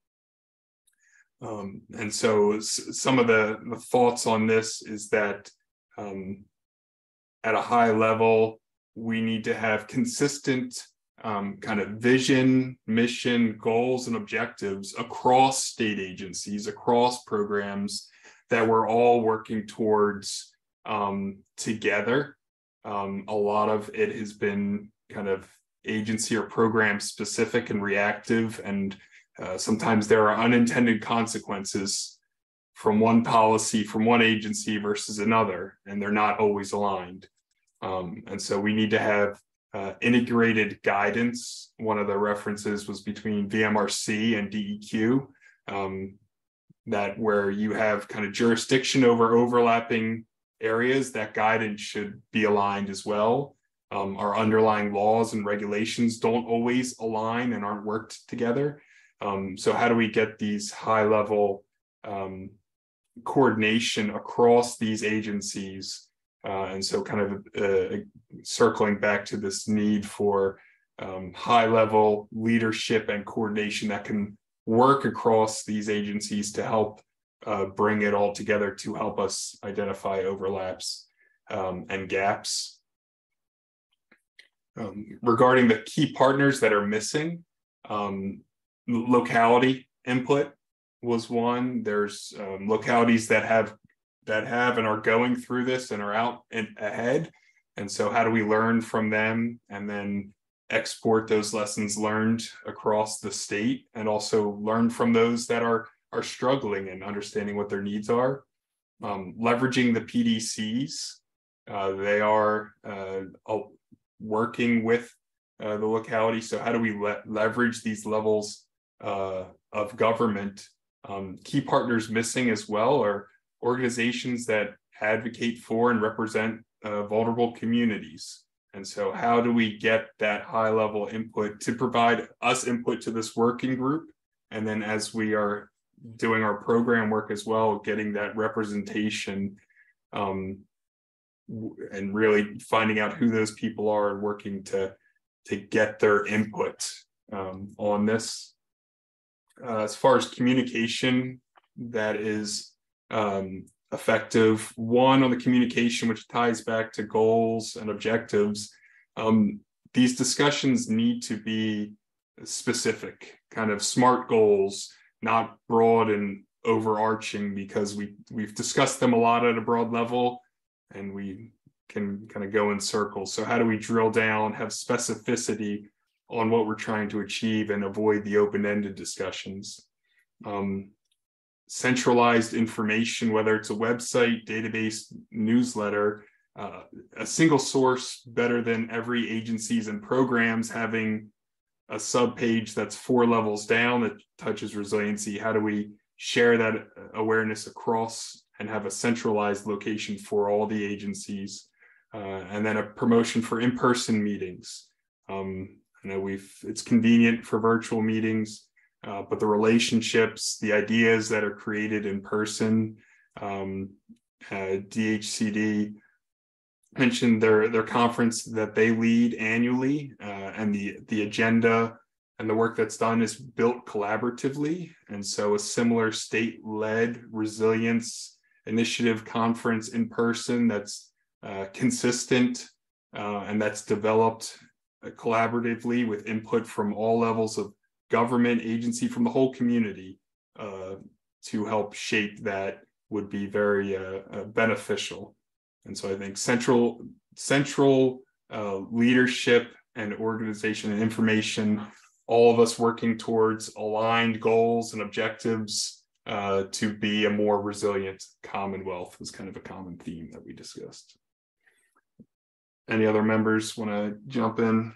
And so some of the thoughts on this is that at a high level, we need to have consistent kind of vision, mission, goals, and objectives across state agencies, across programs that we're all working towards together. A lot of it has been kind of agency or program specific and reactive, and sometimes there are unintended consequences from one policy, from one agency versus another, and they're not always aligned. And so we need to have integrated guidance. One of the references was between VMRC and DEQ, that where you have kind of jurisdiction over overlapping areas, that guidance should be aligned as well. Our underlying laws and regulations don't always align and aren't worked together. So how do we get these high level coordination across these agencies? And so kind of circling back to this need for high level leadership and coordination that can work across these agencies to help bring it all together to help us identify overlaps and gaps. Regarding the key partners that are missing, locality input was one. There's localities that have and are going through this and are out and ahead. And so how do we learn from them and then export those lessons learned across the state, and also learn from those that are struggling and understanding what their needs are. Leveraging the PDCs. They are working with the locality. So how do we leverage these levels of government? Key partners missing as well are organizations that advocate for and represent vulnerable communities. And so how do we get that high level input to provide us input to this working group? And then as we are doing our program work as well, getting that representation and really finding out who those people are and working to get their input on this. As far as communication that is effective, one on the communication, which ties back to goals and objectives, these discussions need to be specific, kind of SMART goals, not broad and overarching, because we've discussed them a lot at a broad level and we can kind of go in circles. So how do we drill down, have specificity on what we're trying to achieve and avoid the open-ended discussions? Centralized information, whether it's a website, database, newsletter, a single source better than every agencies and programs having a sub-page that's 4 levels down that touches resiliency. How do we share that awareness across and have a centralized location for all the agencies? And then a promotion for in-person meetings. I know it's convenient for virtual meetings, but the relationships, the ideas that are created in person, DHCD mentioned their conference that they lead annually, and the agenda and the work that's done is built collaboratively. And so a similar state-led resilience initiative conference in person that's consistent and that's developed collaboratively with input from all levels of government agency, from the whole community to help shape that would be very beneficial. And so I think central leadership and organization and information, all of us working towards aligned goals and objectives to be a more resilient Commonwealth was kind of a common theme that we discussed. Any other members want to jump in?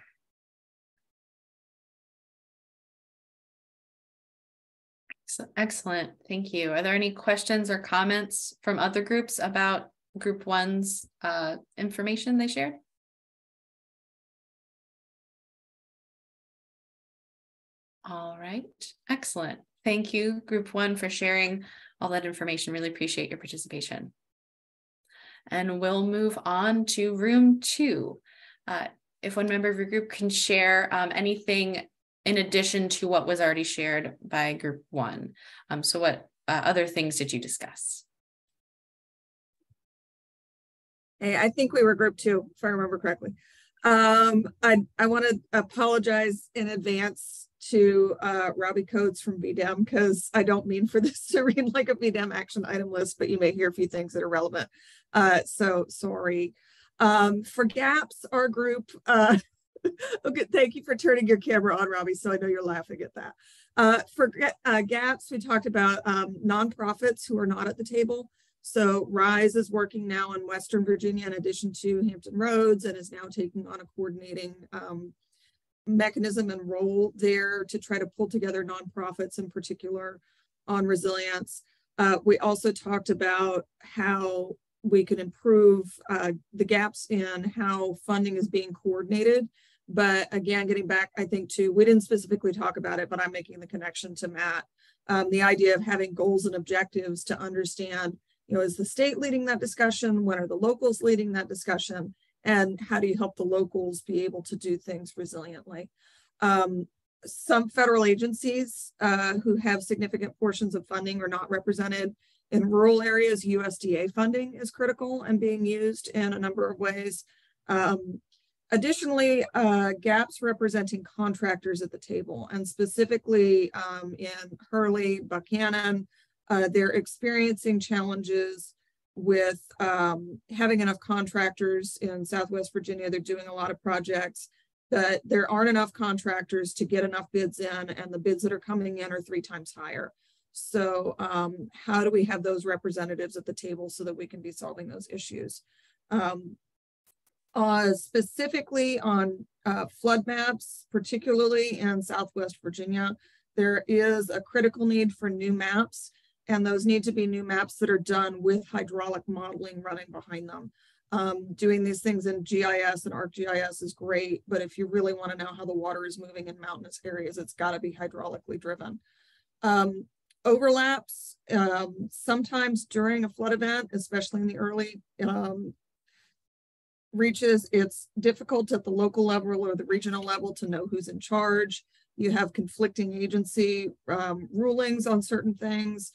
Excellent, thank you. Are there any questions or comments from other groups about Group 1's information they shared? All right, excellent. Thank you, Group 1, for sharing all that information. Really appreciate your participation. And we'll move on to Room 2. If one member of your group can share anything in addition to what was already shared by Group 1. So what other things did you discuss? Hey, I think we were Group 2, if I remember correctly. I want to apologize in advance to Robbie Coates from VDEM, because I don't mean for this to read like a VDEM action item list, but you may hear a few things that are relevant. So sorry. For GAPS, our group, okay, thank you for turning your camera on, Robbie, so I know you're laughing at that. For GAPS, we talked about nonprofits who are not at the table. So RISE is working now in Western Virginia in addition to Hampton Roads, and is now taking on a coordinating mechanism and role there to try to pull together nonprofits in particular on resilience. We also talked about how we can improve the gaps in how funding is being coordinated. But again, getting back, I think, to, we didn't specifically talk about it, but I'm making the connection to Matt. The idea of having goals and objectives to understand, you know, is the state leading that discussion? When are the locals leading that discussion? And how do you help the locals be able to do things resiliently? Some federal agencies who have significant portions of funding are not represented. In rural areas, USDA funding is critical and being used in a number of ways. Additionally, GAPS representing contractors at the table, and specifically in Hurley, Buchanan, they're experiencing challenges with having enough contractors in Southwest Virginia. They're doing a lot of projects, but there aren't enough contractors to get enough bids in, and the bids that are coming in are 3 times higher. So how do we have those representatives at the table so that we can be solving those issues? Specifically on flood maps, particularly in Southwest Virginia, there is a critical need for new maps, and those need to be new maps that are done with hydraulic modeling running behind them. Doing these things in GIS and ArcGIS is great, but if you really want to know how the water is moving in mountainous areas, it's got to be hydraulically driven. Overlaps, sometimes during a flood event, especially in the early reaches, it's difficult at the local level or the regional level to know who's in charge. You have conflicting agency rulings on certain things,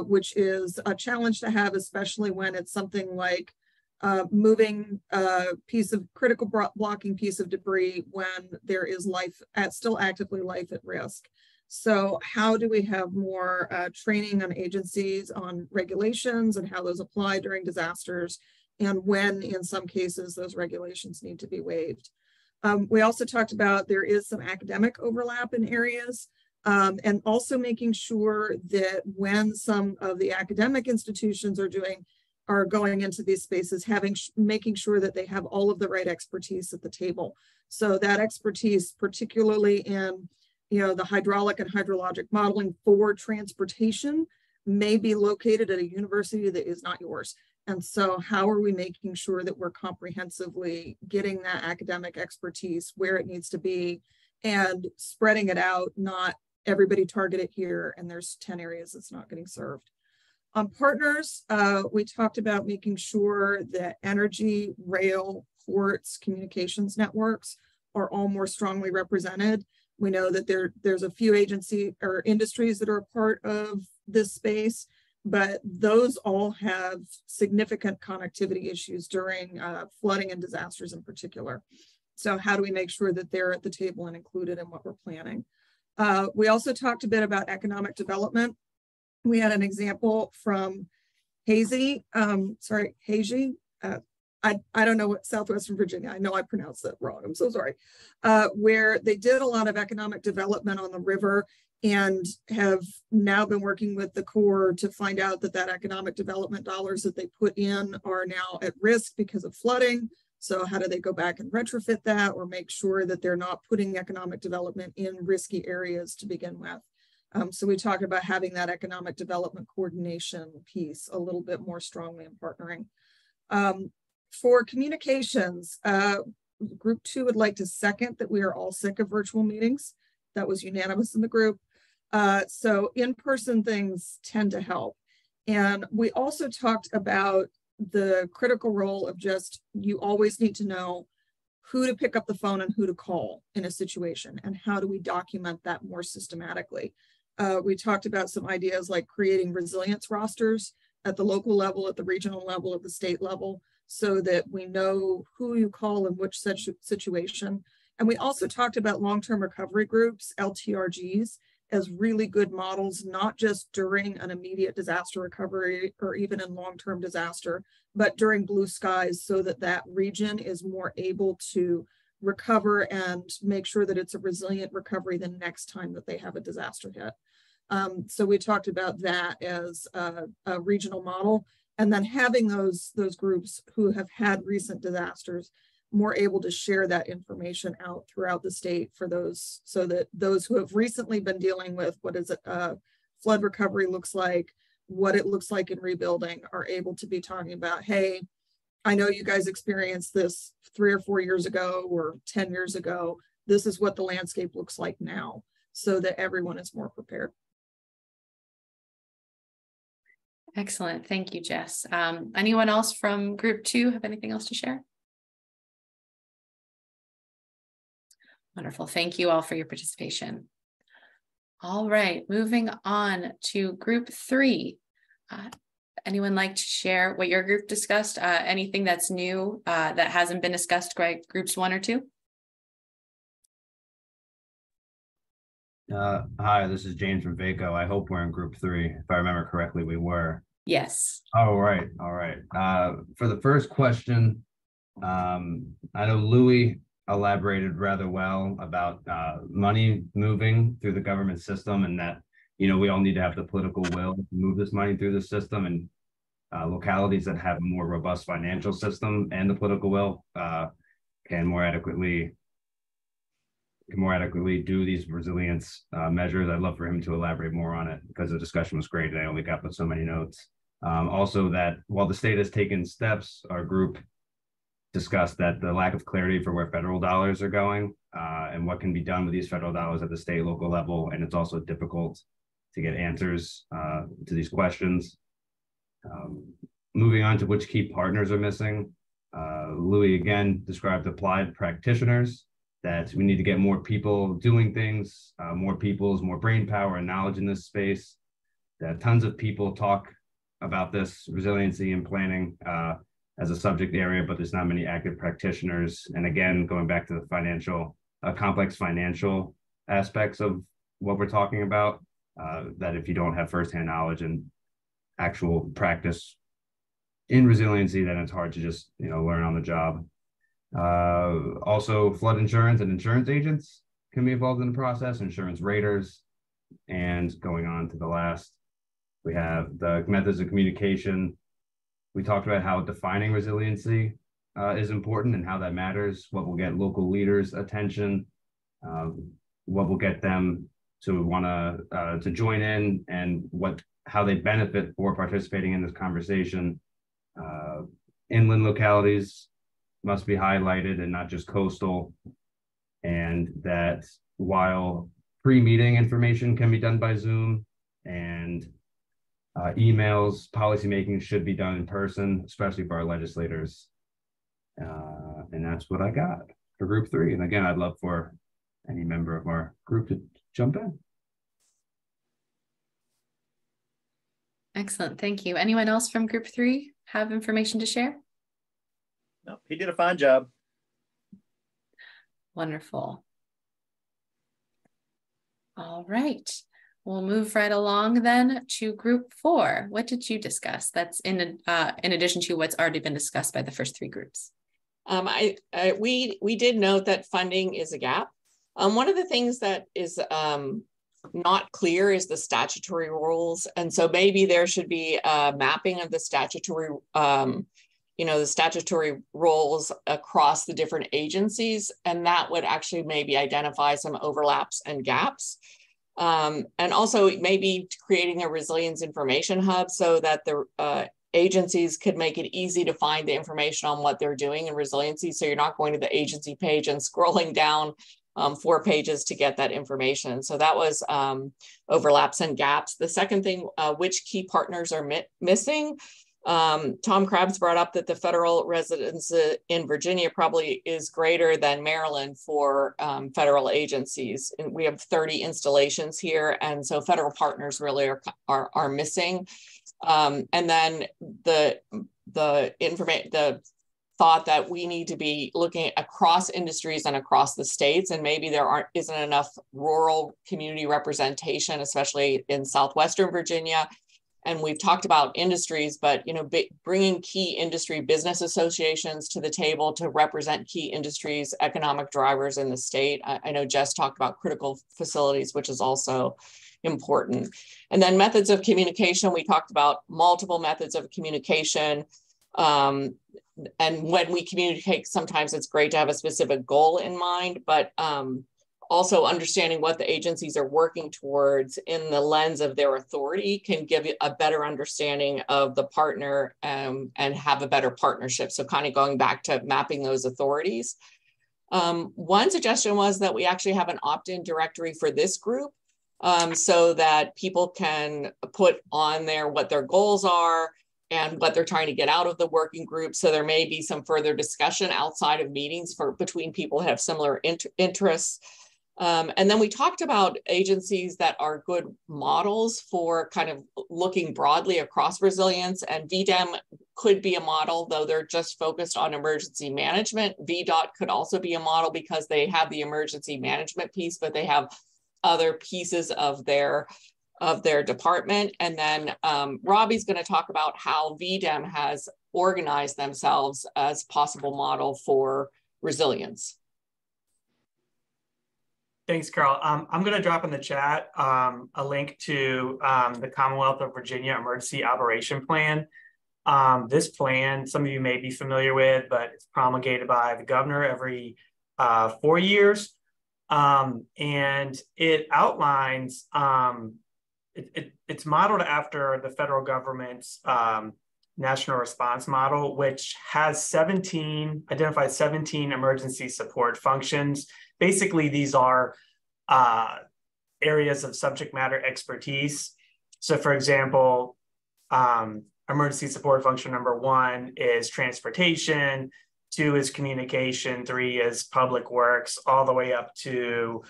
which is a challenge to have, especially when it's something like moving a piece of critical blocking piece of debris when there is still actively life at risk. So how do we have more training on agencies on regulations and how those apply during disasters, and when in some cases those regulations need to be waived? We also talked about there is some academic overlap in areas, and also making sure that when some of the academic institutions are going into these spaces, making sure that they have all of the right expertise at the table. So that expertise, particularly in the hydraulic and hydrologic modeling for transportation, may be located at a university that is not yours. And so how are we making sure that we're comprehensively getting that academic expertise where it needs to be and spreading it out, not everybody targeted here and there's 10 areas that's not getting served. On partners, we talked about making sure that energy, rail, ports, communications networks are all more strongly represented. We know that there's a few agency or industries that are a part of this space, but those all have significant connectivity issues during flooding and disasters in particular. So how do we make sure that they're at the table and included in what we're planning? We also talked a bit about economic development. We had an example from Hazy. I don't know what Southwestern Virginia, I know I pronounced that wrong, I'm so sorry, where they did a lot of economic development on the river and have now been working with the Corps to find out that economic development dollars that they put in are now at risk because of flooding. So how do they go back and retrofit that or make sure that they're not putting economic development in risky areas to begin with? So we talked about having that economic development coordination piece a little bit more strongly in partnering. For communications, group 2 would like to second that we are all sick of virtual meetings. That was unanimous in the group. So in-person things tend to help. And we also talked about the critical role of just, you always need to know who to pick up the phone and who to call in a situation, and how do we document that more systematically. We talked about some ideas like creating resilience rosters at the local level, at the regional level, at the state level, so that we know who you call in which situation. And we also talked about long-term recovery groups, LTRGs, as really good models, not just during an immediate disaster recovery or even in long-term disaster, but during blue skies, so that that region is more able to recover and make sure that it's a resilient recovery the next time that they have a disaster hit. So we talked about that as a regional model, and then having those groups who have had recent disasters more able to share that information out throughout the state for those, so that those who have recently been dealing with what is it, flood recovery looks like, what it looks like in rebuilding, are able to be talking about, hey, I know you guys experienced this 3 or 4 years ago or 10 years ago. This is what the landscape looks like now, so that everyone is more prepared. Excellent. Thank you, Jess. Anyone else from group 2 have anything else to share? Wonderful. Thank you all for your participation. All right, moving on to group 3. Anyone like to share what your group discussed? Anything that's new that hasn't been discussed by groups 1 or 2? Hi, this is James from VACO. I hope we're in group 3. If I remember correctly, we were. Yes. All right. All right. For the first question, I know Louis elaborated rather well about money moving through the government system, and that, you know, we all need to have the political will to move this money through the system, and localities that have a more robust financial system and the political will can more adequately do these resilience measures. I'd love for him to elaborate more on it, because the discussion was great and I only got but so many notes. Also, that while the state has taken steps, our group discussed that the lack of clarity for where federal dollars are going and what can be done with these federal dollars at the state, local level, and it's also difficult to get answers to these questions. Moving on to which key partners are missing, Louis again described applied practitioners, that we need to get more people doing things, more people's more brain power and knowledge in this space. That tons of people talk about this resiliency and planning as a subject area, but there's not many active practitioners. And again, going back to the financial, complex financial aspects of what we're talking about, that if you don't have firsthand knowledge and actual practice in resiliency, then it's hard to just, you know, learn on the job. Also, flood insurance and insurance agents can be involved in the process, insurance raters. And going on to the last, we have the methods of communication. We talked about how defining resiliency is important and how that matters, what will get local leaders' attention, what will get them to want to join in, and how they benefit for participating in this conversation. Inland localities must be highlighted and not just coastal, and that while pre-meeting information can be done by Zoom and emails, policymaking should be done in person, especially for our legislators. And that's what I got for group 3. And again, I'd love for any member of our group to jump in. Excellent. Thank you. Anyone else from group 3 have information to share? No, he did a fine job. Wonderful. All right. We'll move right along then to group 4. What did you discuss? That's in addition to what's already been discussed by the first 3 groups. We did note that funding is a gap. One of the things that is not clear is the statutory rules, and so maybe there should be a mapping of the statutory, the statutory roles across the different agencies, and that would actually maybe identify some overlaps and gaps. And also maybe creating a resilience information hub so that the agencies could make it easy to find the information on what they're doing in resiliency. So you're not going to the agency page and scrolling down 4 pages to get that information. So that was overlaps and gaps. The second thing, which key partners are missing? Tom Krabs brought up that the federal residence in Virginia probably is greater than Maryland for federal agencies. And we have 30 installations here, and so federal partners really are missing. And then the thought that we need to be looking across industries and across the states, and maybe there isn't enough rural community representation, especially in Southwestern Virginia. And we've talked about industries, but bringing key industry business associations to the table to represent key industries, economic drivers in the state. I know Jess talked about critical facilities, which is also important. And then methods of communication, we talked about multiple methods of communication. And when we communicate, sometimes it's great to have a specific goal in mind, but also understanding what the agencies are working towards in the lens of their authority can give you a better understanding of the partner and have a better partnership. So kind of going back to mapping those authorities. One suggestion was that we actually have an opt-in directory for this group so that people can put on there what their goals are and what they're trying to get out of the working group. So there may be some further discussion outside of meetings between people who have similar interests. And then we talked about agencies that are good models for kind of looking broadly across resilience, and VDEM could be a model, though they're just focused on emergency management. VDOT could also be a model because they have the emergency management piece, but they have other pieces of their department. And then Robbie's going to talk about how VDEM has organized themselves as possible model for resilience. Thanks, Carol. I'm going to drop in the chat a link to the Commonwealth of Virginia Emergency Operation Plan. This plan, some of you may be familiar with, but it's promulgated by the governor every 4 years. And it outlines, it's modeled after the federal government's national response model, which has identified 17 emergency support functions. Basically, these are areas of subject matter expertise. So for example, emergency support function number 1 is transportation, 2 is communication, 3 is public works, all the way up to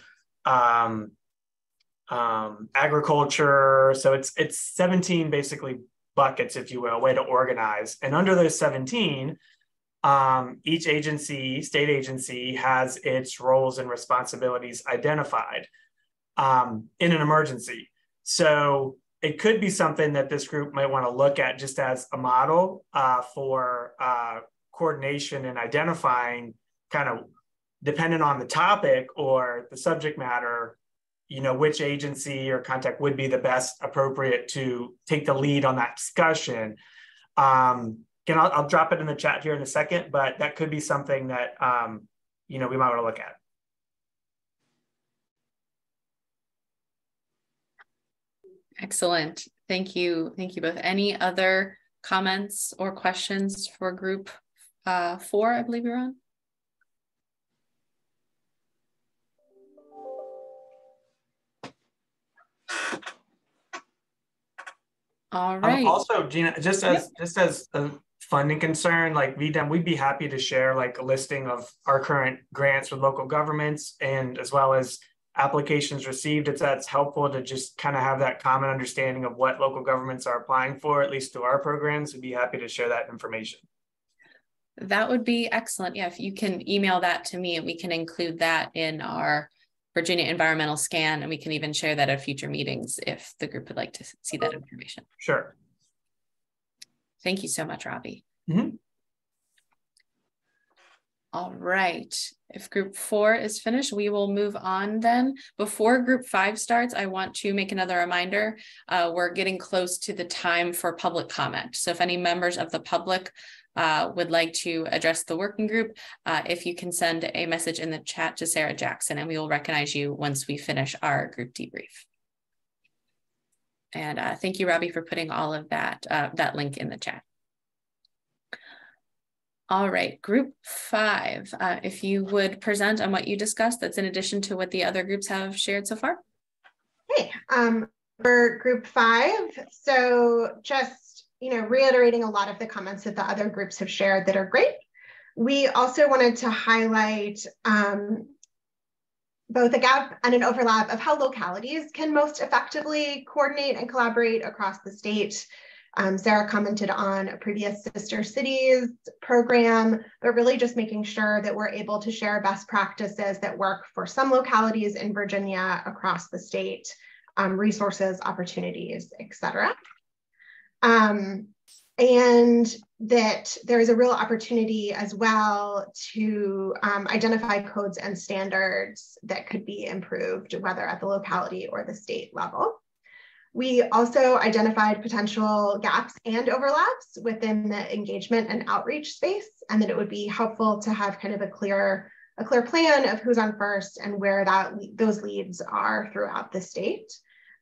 agriculture. So it's 17 basically buckets, if you will, a way to organize. And under those 17, each agency, state agency, has its roles and responsibilities identified in an emergency. So it could be something that this group might want to look at just as a model for coordination and identifying, kind of dependent on the topic or the subject matter, which agency or contact would be the best appropriate to take the lead on that discussion. Again, I'll drop it in the chat here in a second, but that could be something that, we might want to look at. Excellent. Thank you. Thank you both. Any other comments or questions for group 4, I believe you're on? All right. Also, Gina, just as a funding concern, like VDEM, we'd be happy to share like a listing of our current grants with local governments, and as well as applications received. If that's helpful to just kind of have that common understanding of what local governments are applying for, at least through our programs, we'd be happy to share that information. That would be excellent. Yeah, if you can email that to me, and we can include that in our Virginia environmental scan, and we can even share that at future meetings if the group would like to see that information. Sure. Thank you so much, Robbie. Mm-hmm. All right, if group 4 is finished, we will move on then. Before group 5 starts, I want to make another reminder. We're getting close to the time for public comment. So if any members of the public would like to address the working group, if you can send a message in the chat to Sarah Jackson, and we will recognize you once we finish our group debrief. And thank you, Robbie, for putting all of that, that link in the chat. All right, group 5, if you would present on what you discussed, that's in addition to what the other groups have shared so far. Hey, for group 5, so just, reiterating a lot of the comments that the other groups have shared that are great. We also wanted to highlight both a gap and an overlap of how localities can most effectively coordinate and collaborate across the state. Sarah commented on a previous Sister Cities program, but really just making sure that we're able to share best practices that work for some localities in Virginia across the state, resources, opportunities, et cetera. And that there is a real opportunity as well to identify codes and standards that could be improved, whether at the locality or the state level. We also identified potential gaps and overlaps within the engagement and outreach space, and that it would be helpful to have kind of a clear plan of who's on first and where those leads are throughout the state,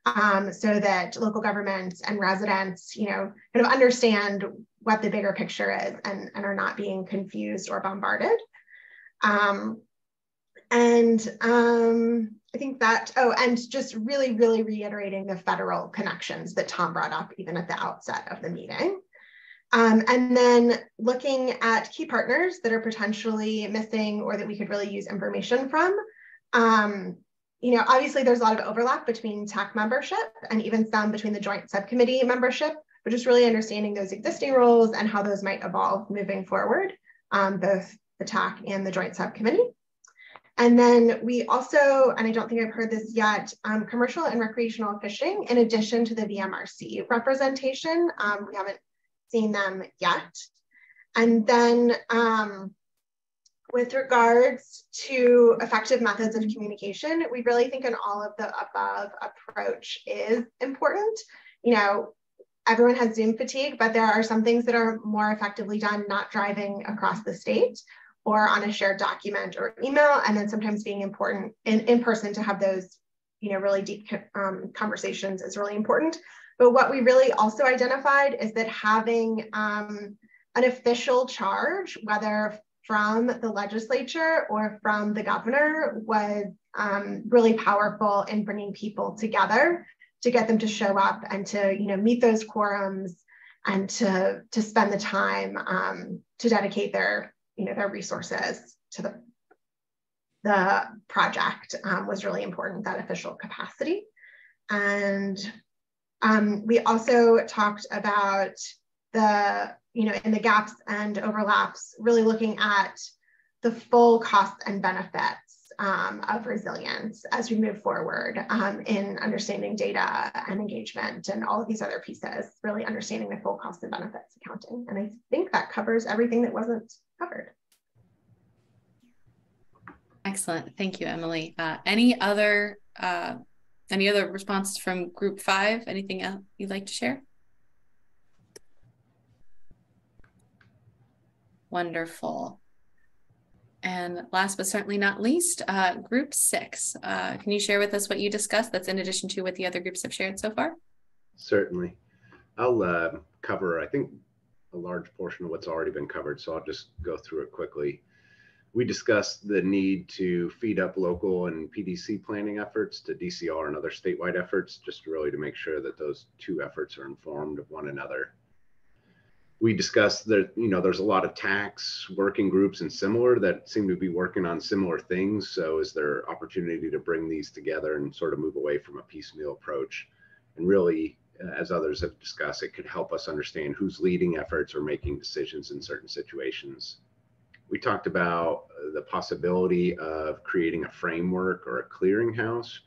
so that local governments and residents, kind of understand what the bigger picture is and are not being confused or bombarded. I think that, and just really, really reiterating the federal connections that Tom brought up even at the outset of the meeting. And then looking at key partners that are potentially missing or that we could really use information from. Obviously there's a lot of overlap between TAC membership and even some between the joint subcommittee membership, but just really understanding those existing roles and how those might evolve moving forward, both the TAC and the joint subcommittee. And then we also, and I don't think I've heard this yet, commercial and recreational fishing, in addition to the VMRC representation. We haven't seen them yet. And then with regards to effective methods of communication, we really think an all of the above approach is important. Everyone has Zoom fatigue, but there are some things that are more effectively done not driving across the state or on a shared document or email, and then sometimes being important in person to have those, really deep conversations is really important. But what we really also identified is that having an official charge, whether from the legislature or from the governor, was really powerful in bringing people together to get them to show up and to, meet those quorums and to spend the time to dedicate their resources to the project was really important, that official capacity. And we also talked about in the gaps and overlaps, really looking at the full costs and benefits of resilience as we move forward in understanding data and engagement and all of these other pieces, really understanding the full costs and benefits accounting. And I think that covers everything that wasn't covered. Excellent, thank you, Emily. Any other responses from group 5? Anything else you'd like to share? Wonderful. And last but certainly not least, group 6. Can you share with us what you discussed that's in addition to what the other groups have shared so far? Certainly. I'll cover, I think, a large portion of what's already been covered, so I'll just go through it quickly. We discussed the need to feed up local and PDC planning efforts to DCR and other statewide efforts, just really to make sure that those two efforts are informed of one another. We discussed that, there's a lot of tax working groups and similar that seem to be working on similar things. So is there opportunity to bring these together and sort of move away from a piecemeal approach? And really, as others have discussed, it could help us understand who's leading efforts or making decisions in certain situations. We talked about the possibility of creating a framework or a clearinghouse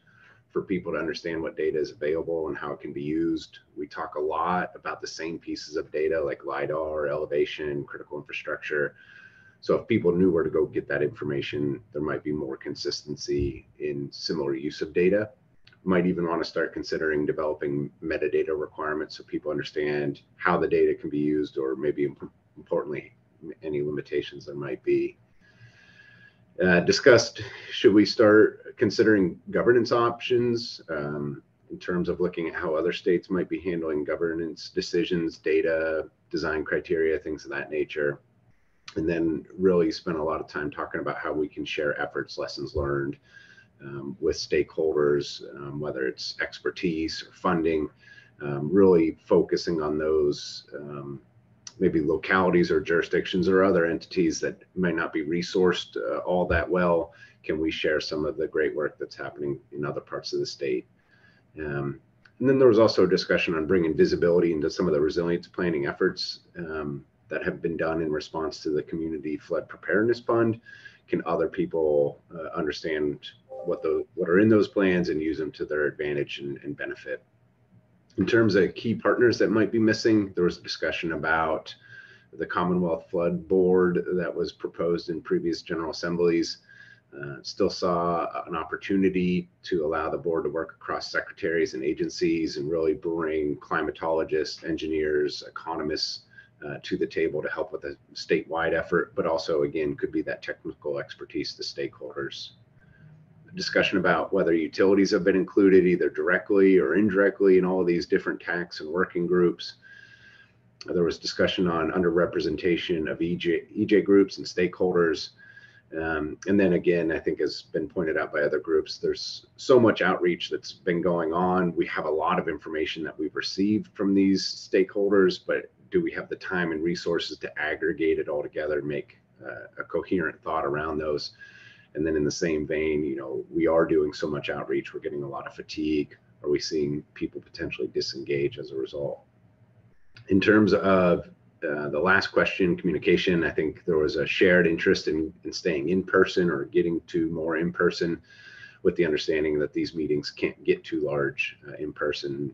for people to understand what data is available and how it can be used. We talk a lot about the same pieces of data like LIDAR, elevation, critical infrastructure. So if people knew where to go get that information, there might be more consistency in similar use of data. Might even want to start considering developing metadata requirements so people understand how the data can be used, or maybe importantly, any limitations there might be. Discussed, should we start considering governance options in terms of looking at how other states might be handling governance decisions, data, design criteria, things of that nature. And then really spend a lot of time talking about how we can share efforts, lessons learned with stakeholders, whether it's expertise or funding, really focusing on those maybe localities or jurisdictions or other entities that might not be resourced all that well. Can we share some of the great work that's happening in other parts of the state? And then there was also a discussion on bringing visibility into some of the resilience planning efforts that have been done in response to the Community Flood Preparedness Fund. Can other people understand what are in those plans and use them to their advantage and benefit? In terms of key partners that might be missing, there was a discussion about the Commonwealth Flood Board that was proposed in previous General Assemblies. Still saw an opportunity to allow the board to work across secretaries and agencies and really bring climatologists, engineers, economists to the table to help with a statewide effort, but also, again, could be that technical expertise to stakeholders. Discussion about whether utilities have been included either directly or indirectly in all of these different TACs and working groups. There was discussion on underrepresentation of EJ groups and stakeholders. And then again, I think has been pointed out by other groups, there's so much outreach that's been going on. We have a lot of information that we've received from these stakeholders, but do we have the time and resources to aggregate it all together and make a coherent thought around those? And then in the same vein, you know, we are doing so much outreach, we're getting a lot of fatigue. Are we seeing people potentially disengage as a result? In terms of the last question, communication, I think there was a shared interest in staying in person or getting to more in person, with the understanding that these meetings can't get too large in person.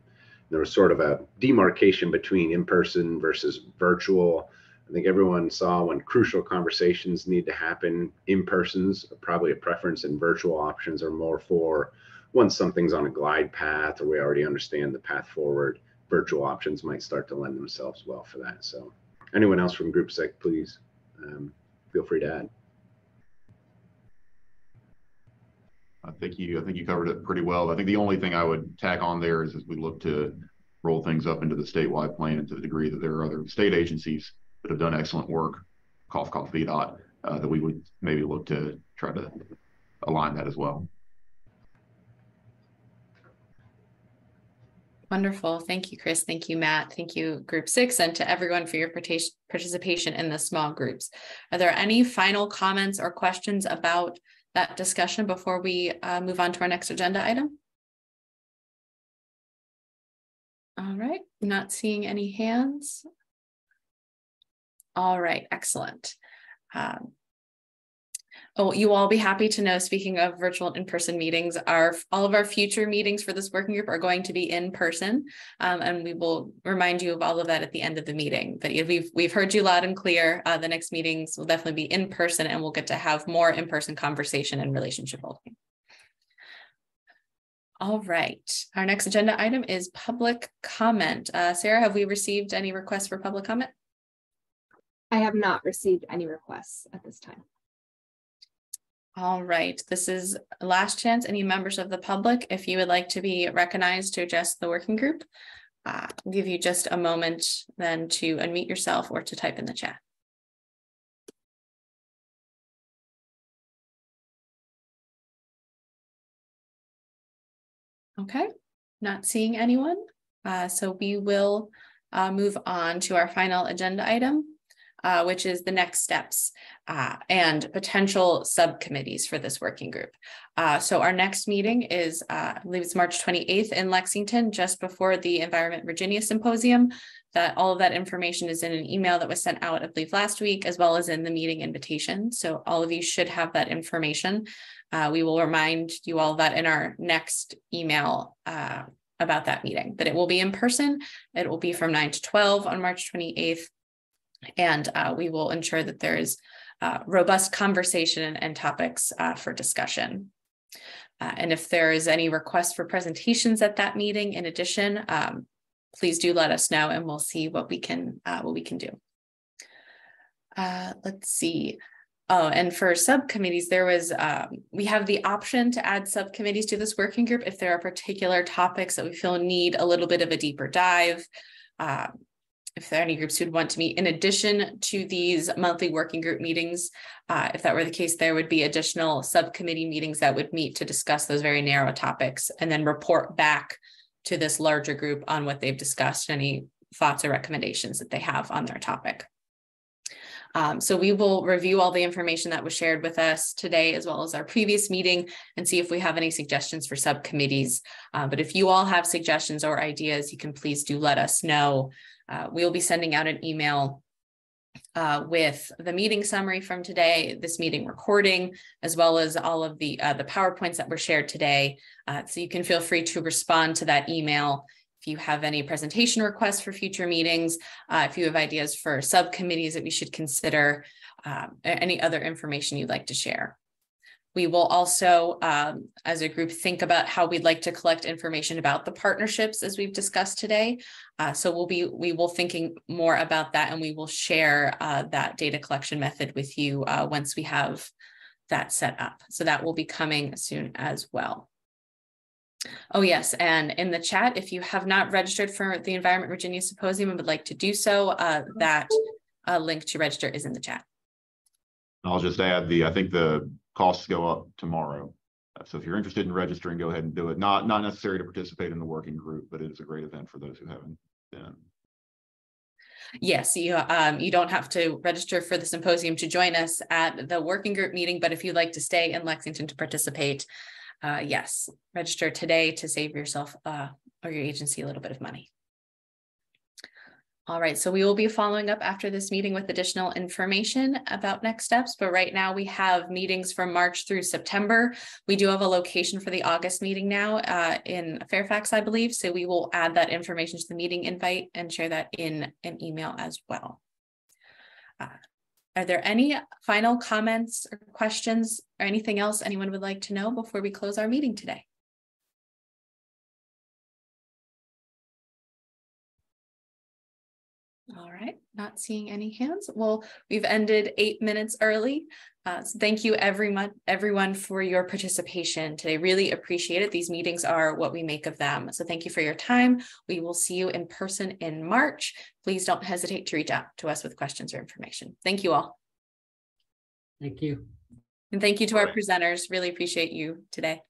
There was sort of a demarcation between in person versus virtual. I think everyone saw when crucial conversations need to happen, in persons are probably a preference, and virtual options are more for once something's on a glide path or we already understand the path forward. Virtual options might start to lend themselves well for that. So anyone else from Group SEC, please feel free to add. I think you covered it pretty well. I think the only thing I would tack on there is as we look to roll things up into the statewide plan, to the degree that there are other state agencies that have done excellent work, cough, VDOT, that we would maybe look to try to align that as well. Wonderful. Thank you, Chris. Thank you, Matt. Thank you, Group 6, and to everyone for your participation in the small groups. Are there any final comments or questions about that discussion before we move on to our next agenda item? All right, not seeing any hands. All right, excellent. You will all be happy to know, speaking of virtual and in-person meetings, all of our future meetings for this working group are going to be in person, and we will remind you of all of that at the end of the meeting. But we've heard you loud and clear. The next meetings will definitely be in person, and we'll get to have more in-person conversation and relationship building. All right, our next agenda item is public comment. Sarah, have we received any requests for public comment? I have not received any requests at this time. All right, this is last chance. Any members of the public, if you would like to be recognized to address the working group, I'll give you just a moment then to unmute yourself or to type in the chat. Okay, not seeing anyone. So we will move on to our final agenda item. which is the next steps and potential subcommittees for this working group. So our next meeting is, I believe it's March 28th in Lexington, just before the Environment Virginia Symposium. That all of that information is in an email that was sent out, I believe, last week, as well as in the meeting invitation. So all of you should have that information. We will remind you all that in our next email about that meeting, but it will be in person. It will be from 9 to 12 on March 28th. And we will ensure that there is robust conversation and topics for discussion. And if there is any request for presentations at that meeting, in addition, please do let us know, and we'll see what we can do. Let's see. Oh, and for subcommittees, there was we have the option to add subcommittees to this working group if there are particular topics that we feel need a little bit of a deeper dive. If there are any groups who'd want to meet in addition to these monthly working group meetings, if that were the case, there would be additional subcommittee meetings that would meet to discuss those very narrow topics and then report back to this larger group on what they've discussed, any thoughts or recommendations that they have on their topic. So we will review all the information that was shared with us today, as well as our previous meeting, and see if we have any suggestions for subcommittees. But if you all have suggestions or ideas, you can please do let us know. We'll be sending out an email with the meeting summary from today, this meeting recording, as well as all of the PowerPoints that were shared today. So you can feel free to respond to that email if you have any presentation requests for future meetings, if you have ideas for subcommittees that we should consider, any other information you'd like to share. We will also, as a group, think about how we'd like to collect information about the partnerships as we've discussed today. So we will thinking more about that, and we will share that data collection method with you once we have that set up. So that will be coming soon as well. Oh yes, and in the chat, if you have not registered for the Environment Virginia Symposium and would like to do so, that link to register is in the chat. I'll just add I think the costs go up tomorrow. So if you're interested in registering, go ahead and do it. Not necessary to participate in the working group, but it is a great event for those who haven't been. Yes, you don't have to register for the symposium to join us at the working group meeting, but if you'd like to stay in Lexington to participate, yes, register today to save yourself or your agency a little bit of money. All right, so we will be following up after this meeting with additional information about next steps, but right now we have meetings from March through September. We do have a location for the August meeting now in Fairfax, I believe, so we will add that information to the meeting invite and share that in an email as well. Are there any final comments or questions or anything else anyone would like to know before we close our meeting today? All right, not seeing any hands. Well, we've ended 8 minutes early. So thank you everyone for your participation today. Really appreciate it. These meetings are what we make of them. So thank you for your time. We will see you in person in March. Please don't hesitate to reach out to us with questions or information. Thank you all. Thank you. And thank you to our presenters. Really appreciate you today.